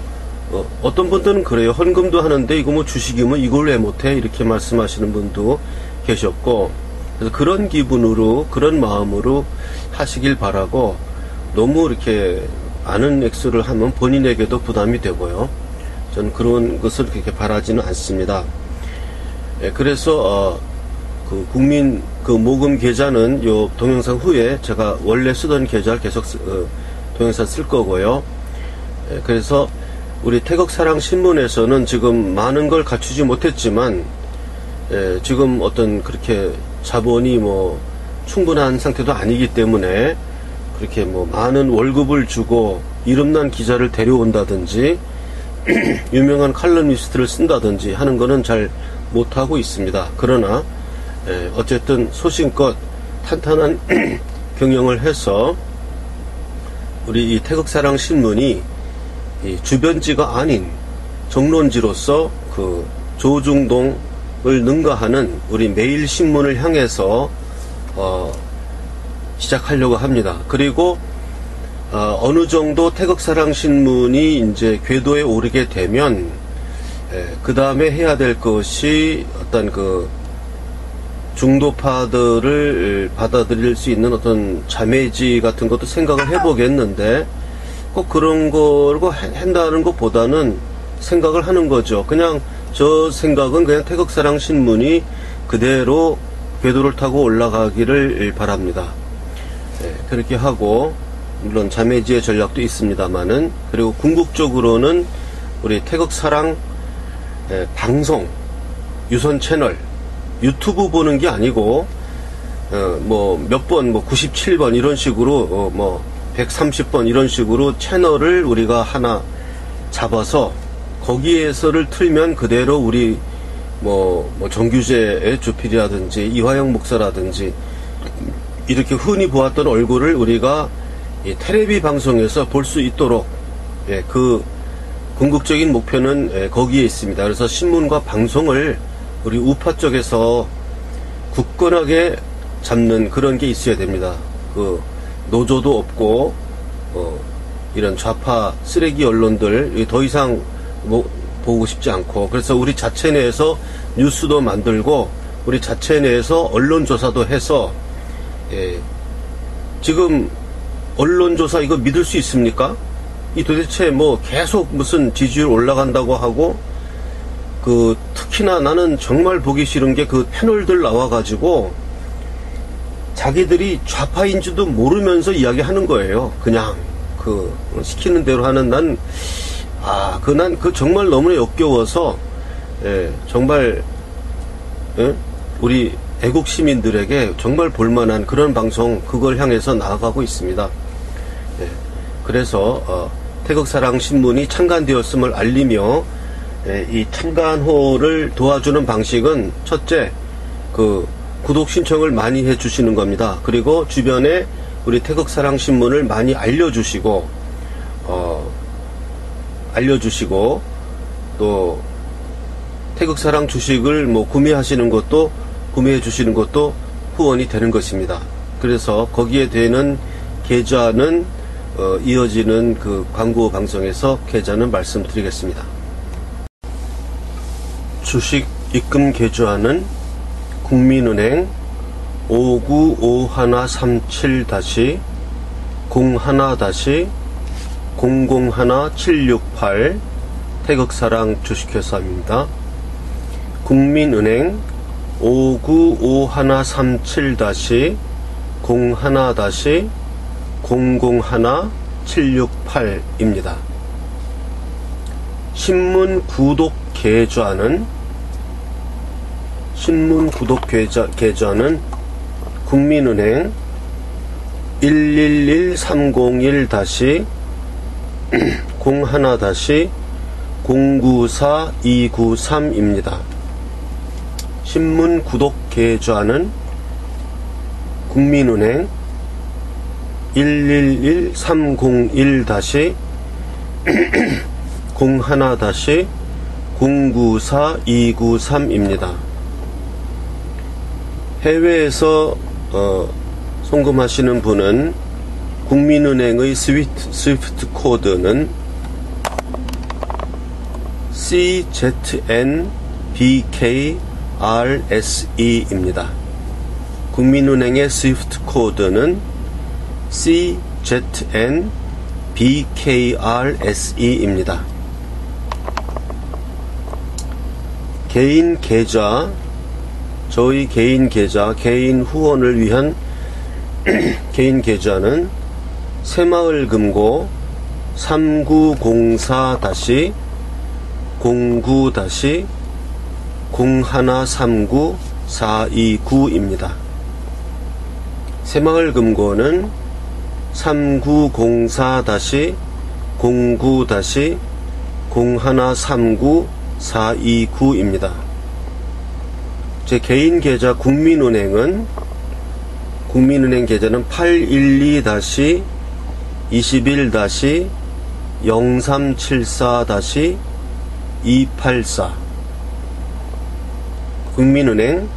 어떤 분들은 그래요. 헌금도 하는데 이거 주식이면 이걸 왜 못해? 이렇게 말씀하시는 분도 계셨고, 그래서 그런 기분으로, 그런 마음으로 하시길 바라고, 너무 이렇게 많은 액수를 하면 본인에게도 부담이 되고요. 저는 그런 것을 그렇게 바라지는 않습니다. 그래서 그 국민 그 모금 계좌는 요 동영상 후에 제가 원래 쓰던 계좌를 계속 동영상 쓸 거고요. 그래서 우리 태극사랑신문에서는 지금 많은 걸 갖추지 못했지만 지금 어떤 그렇게 자본이 뭐 충분한 상태도 아니기 때문에 그렇게 뭐 많은 월급을 주고 이름난 기자를 데려온다든지 유명한 칼럼니스트를 쓴다든지 하는 거는 잘 못하고 있습니다. 그러나 어쨌든 소신껏 탄탄한 경영을 해서 우리 이 태극사랑신문이 이 주변지가 아닌 정론지로서 그 조중동을 능가하는 우리 매일신문을 향해서 시작하려고 합니다. 그리고 어느 정도 태극사랑신문이 이제 궤도에 오르게 되면 그 다음에 해야 될 것이 어떤 그 중도파들을 받아들일 수 있는 어떤 자매지 같은 것도 생각을 해보겠는데 꼭 그런 걸 한다는 것보다는 생각을 하는 거죠. 그냥 저 생각은 그냥 태극사랑신문이 그대로 궤도를 타고 올라가기를 바랍니다. 그렇게 하고 물론 자매지의 전략도 있습니다만은 그리고 궁극적으로는 우리 태극사랑 방송 유선 채널 유튜브 보는 게 아니고 뭐 몇 번 뭐 97번 이런 식으로 뭐 130번 이런 식으로 채널을 우리가 하나 잡아서 거기에서를 틀면 그대로 우리 뭐 정규재의 주필이라든지 이화영 목사라든지 이렇게 흔히 보았던 얼굴을 우리가 이 텔레비 방송에서 볼 수 있도록 그 궁극적인 목표는 거기에 있습니다. 그래서 신문과 방송을 우리 우파 쪽에서 굳건하게 잡는 그런 게 있어야 됩니다. 그 노조도 없고 이런 좌파 쓰레기 언론들 더 이상 보고 싶지 않고 그래서 우리 자체 내에서 뉴스도 만들고 우리 자체 내에서 언론조사도 해서 지금 언론조사 이거 믿을 수 있습니까? 이 도대체 뭐 계속 무슨 지지율 올라간다고 하고 그 특히나 나는 정말 보기 싫은 게 그 패널들 나와가지고 자기들이 좌파인지도 모르면서 이야기하는 거예요. 그냥 그 시키는 대로 하는 난 정말 너무나 역겨워서 정말 우리 애국 시민들에게 정말 볼만한 그런 방송 그걸 향해서 나아가고 있습니다. 그래서 태극사랑신문이 창간되었음을 알리며 이 창간호를 도와주는 방식은 첫째 그 구독 신청을 많이 해주시는 겁니다. 그리고 주변에 우리 태극사랑신문을 많이 알려주시고 또 태극사랑 주식을 뭐 구매해 주시는 것도 후원이 되는 것입니다. 그래서 거기에 되는 계좌는 이어지는 그 광고 방송에서 계좌는 말씀드리겠습니다. 주식 입금 계좌는 국민은행 595-51-01-001-768 태극사랑 주식회사입니다. 국민은행 595-51-01-001-768입니다. 신문 구독 계좌는 국민은행 111-30-01-094-293입니다. 신문 구독 계좌는 국민은행 111-30-01-094-293입니다. 해외에서 송금하시는 분은 국민은행의 스위프트 코드는 CZNBKRSE입니다. 국민은행의 스위프트 코드는 CZNBKRSE입니다. 개인 계좌 저희 개인 계좌, 개인 후원을 위한 개인 계좌는 새마을금고 3904-09-0139-429입니다. 새마을금고는 3904-09-0139-429입니다. 제 개인 계좌 국민은행 계좌는 812-21-0374-284 국민은행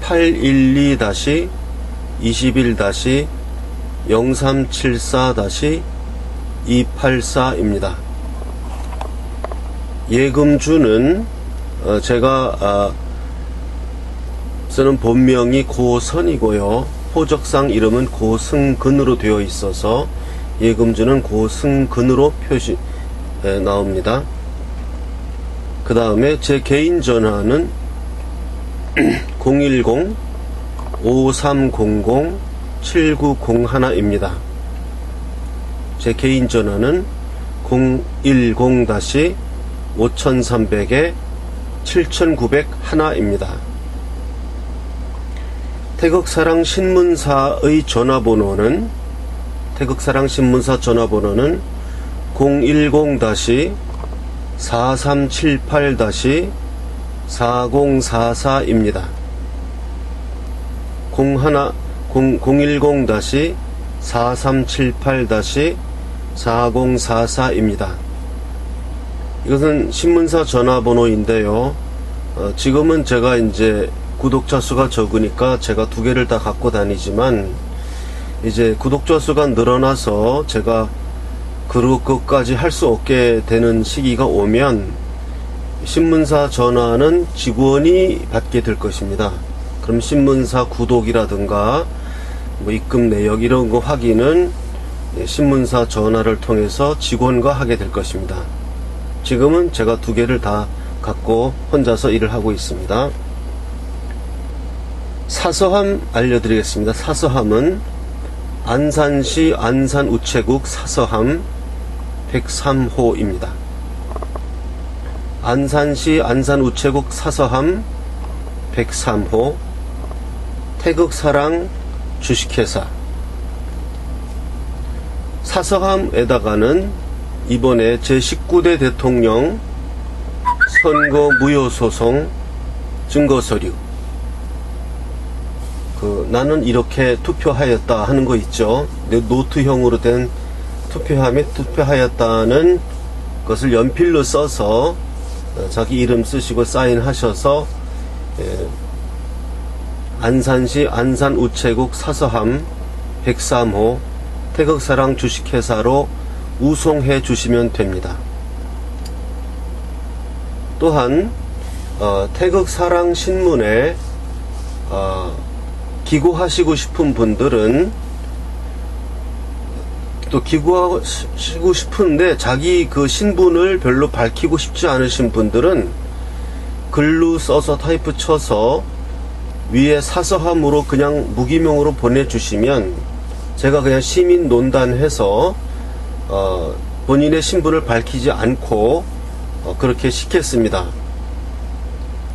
812-2374-284입니다. 예금주는 제가 쓰는 본명이 고선이고요. 호적상 이름은 고승근으로 되어 있어서 예금주는 고승근으로 나옵니다. 그 다음에 제 개인 전화는 010-5300-7901입니다. 제 개인 전화는 010-5300-7901입니다. 태극사랑 신문사의 전화번호는 010-4378-4044입니다. 010-4378-4044입니다. 이것은 신문사 전화번호인데요. 지금은 제가 이제 구독자 수가 적으니까 제가 두 개를 다 갖고 다니지만, 이제 구독자 수가 늘어나서 제가 그것까지 할 수 없게 되는 시기가 오면 신문사 전화는 직원이 받게 될 것입니다. 그럼 신문사 구독이라든가 뭐 입금 내역 이런 거 확인은 신문사 전화를 통해서 직원과 하게 될 것입니다. 지금은 제가 두 개를 다 갖고 혼자서 일을 하고 있습니다. 사서함 알려드리겠습니다. 사서함은 안산시 안산우체국 사서함 103호입니다. 안산시 안산우체국 사서함 103호 태극사랑 주식회사. 사서함에다가는 이번에 제19대 대통령 선거 무효소송 증거서류, 나는 이렇게 투표하였다 하는 거 있죠. 노트형으로 된 투표함에 투표하였다는 것을 연필로 써서 자기 이름 쓰시고 사인하셔서 안산시 안산우체국 사서함 103호 태극사랑 주식회사로 우송해 주시면 됩니다. 또한 태극사랑 신문에 기고하시고 싶은 분들은, 또 기고하시고 싶은데 자기 그 신분을 별로 밝히고 싶지 않으신 분들은 글로 써서 타이프 쳐서 위에 사서함으로 그냥 무기명으로 보내주시면 제가 그냥 시민 논단해서 본인의 신분을 밝히지 않고 그렇게 시켰습니다.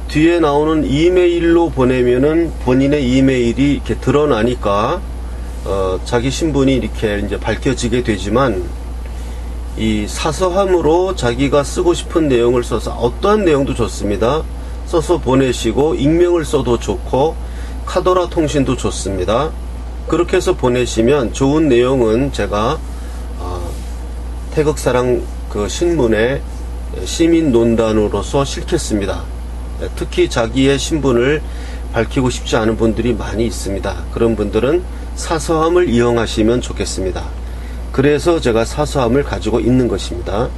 뒤에 나오는 이메일로 보내면은 본인의 이메일이 이렇게 드러나니까 자기 신분이 이렇게 이제 밝혀지게 되지만, 이 사서함으로 자기가 쓰고 싶은 내용을 써서 어떠한 내용도 좋습니다. 써서 보내시고 익명을 써도 좋고 카더라 통신도 좋습니다. 그렇게 해서 보내시면 좋은 내용은 제가 태극사랑 그 신문에 시민 논단으로서 실겠습니다. 특히 자기의 신분을 밝히고 싶지 않은 분들이 많이 있습니다. 그런 분들은 사서함을 이용하시면 좋겠습니다. 그래서 제가 사서함을 가지고 있는 것입니다.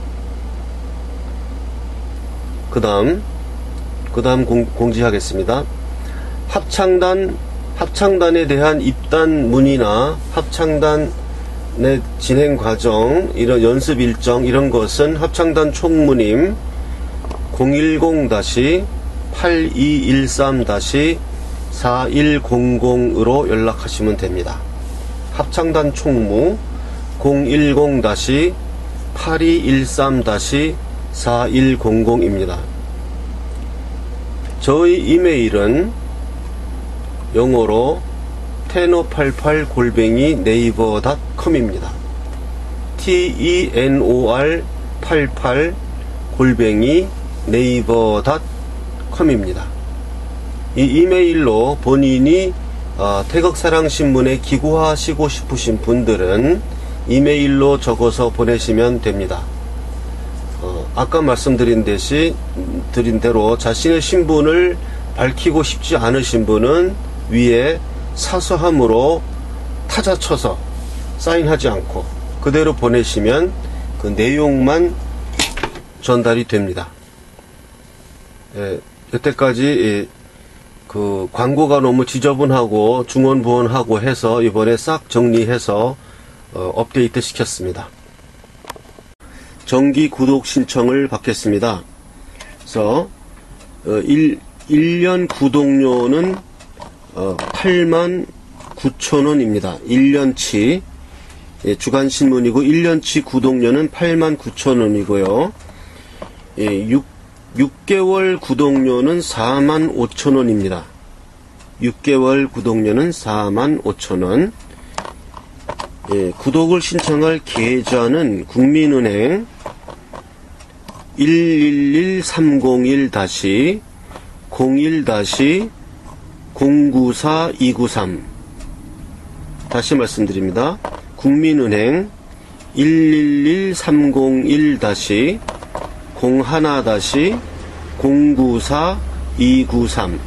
그 다음 공지하겠습니다. 합창단에 대한 입단 문의나 합창단의 진행 과정, 이런 연습 일정, 이런 것은 합창단 총무님 010-8213-1 4100으로 연락하시면 됩니다. 합창단 총무 010-8213-4100입니다. 저희 이메일은 영어로 tenor88@naver.com입니다. tenor88@naver.com입니다. 이 이메일로 본인이 태극사랑신문에 기고하시고 싶으신 분들은 이메일로 적어서 보내시면 됩니다. 아까 말씀드린 대로 자신의 신분을 밝히고 싶지 않으신 분은 위에 사서함으로 타자 쳐서 사인하지 않고 그대로 보내시면 그 내용만 전달이 됩니다. 여태까지 그 광고가 너무 지저분하고 중원부원하고 해서 이번에 싹 정리해서 업데이트 시켰습니다. 정기 구독 신청을 받겠습니다. 그래서 1년 구독료는 89,000원입니다. 1년치 주간신문이고 1년치 구독료는 89,000원이고요. 6개월 구독료는 45,000원입니다. 6개월 구독료는 45,000원. 구독을 신청할 계좌는 국민은행 111301-01-094293 다시 말씀드립니다. 국민은행 113001-01-094293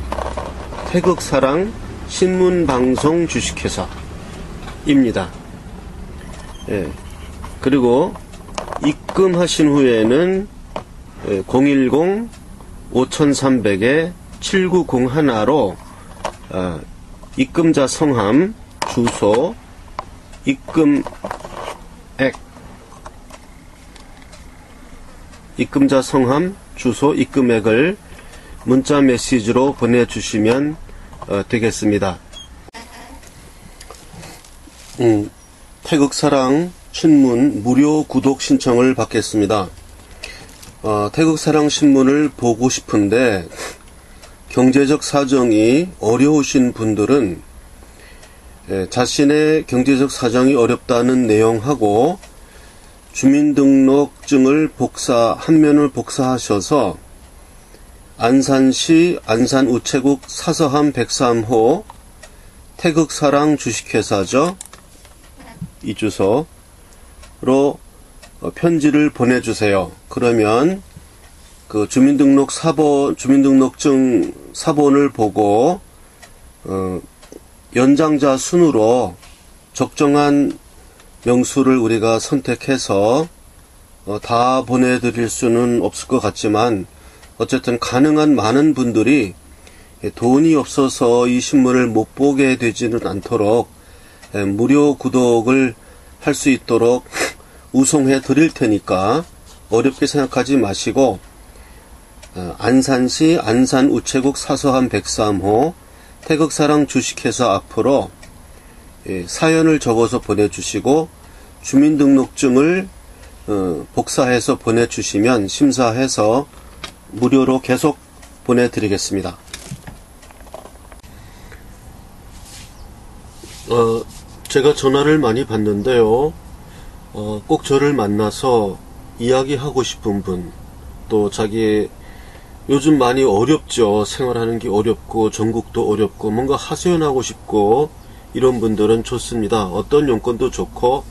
태극사랑 신문방송 주식회사입니다. 그리고 입금하신 후에는 010-5300-7901로 입금자 성함, 주소, 입금자 성함, 주소, 입금액을 문자 메시지로 보내주시면 되겠습니다. 태극사랑 신문 무료 구독 신청을 받겠습니다. 태극사랑 신문을 보고 싶은데 경제적 사정이 어려우신 분들은 자신의 경제적 사정이 어렵다는 내용하고 주민등록증을 한 면을 복사하셔서 안산시 안산우체국 사서함 103호 태극사랑 주식회사죠. 이 주소로 편지를 보내주세요. 그러면 그 주민등록증 사본을 보고 연장자 순으로 적정한 명수를 우리가 선택해서 다 보내드릴 수는 없을 것 같지만 어쨌든 가능한 많은 분들이 돈이 없어서 이 신문을 못 보게 되지는 않도록 무료 구독을 할 수 있도록 우송해 드릴 테니까 어렵게 생각하지 마시고 안산시 안산우체국 사서함 103호 태극사랑 주식회사 앞으로 사연을 적어서 보내주시고 주민등록증을 복사해서 보내주시면 심사해서 무료로 계속 보내드리겠습니다. 제가 전화를 많이 받는데요. 꼭 저를 만나서 이야기하고 싶은 분, 또 자기 요즘 많이 어렵죠. 생활하는 게 어렵고 전국도 어렵고 뭔가 하소연하고 싶고 이런 분들은 좋습니다. 어떤 용건도 좋고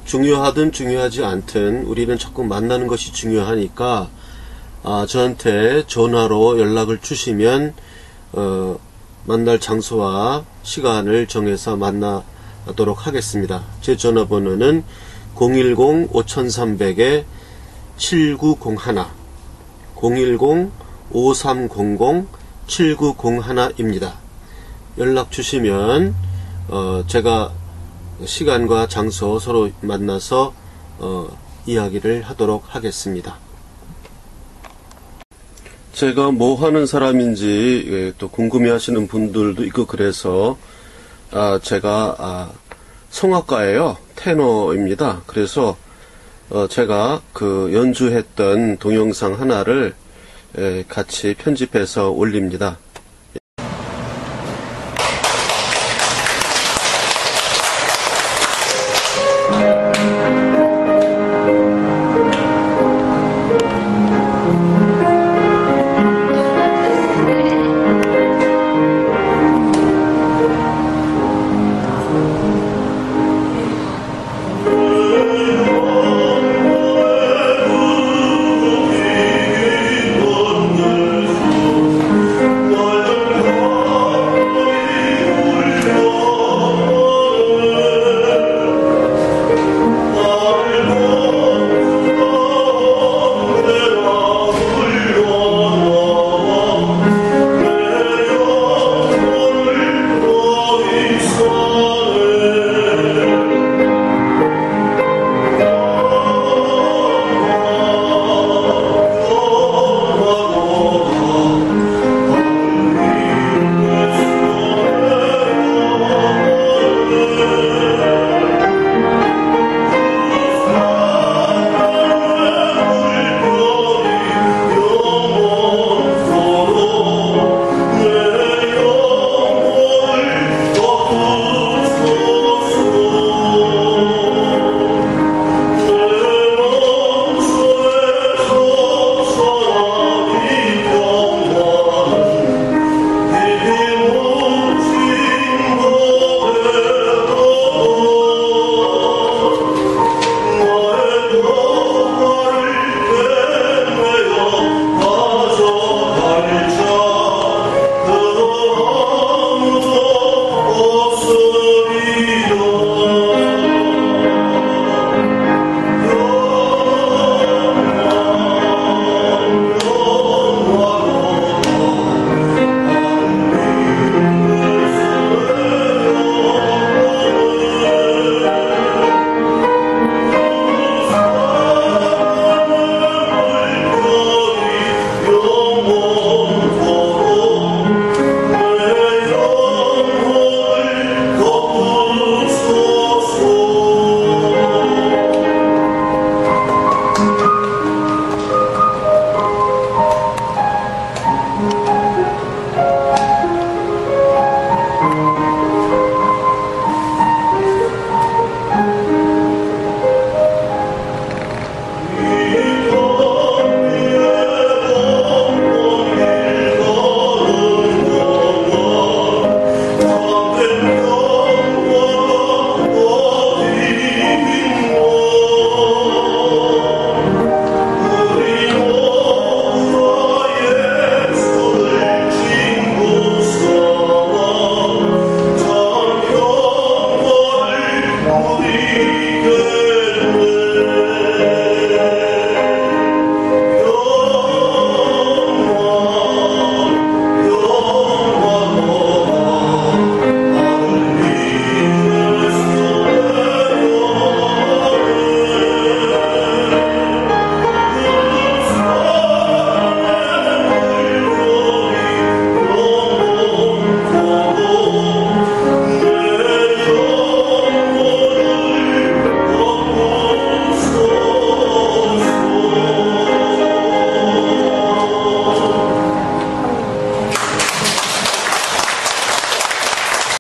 중요하든 중요하지 않든 우리는 자꾸 만나는 것이 중요하니까 저한테 전화로 연락을 주시면 만날 장소와 시간을 정해서 만나도록 하겠습니다. 제 전화번호는 010-5300-7901 010-5300-7901입니다. 연락 주시면 제가 시간과 장소 서로 만나서 이야기를 하도록 하겠습니다. 제가 뭐 하는 사람인지 또 궁금해 하시는 분들도 있고 그래서 제가 성악가예요. 테너입니다. 그래서 제가 그 연주했던 동영상 하나를 같이 편집해서 올립니다.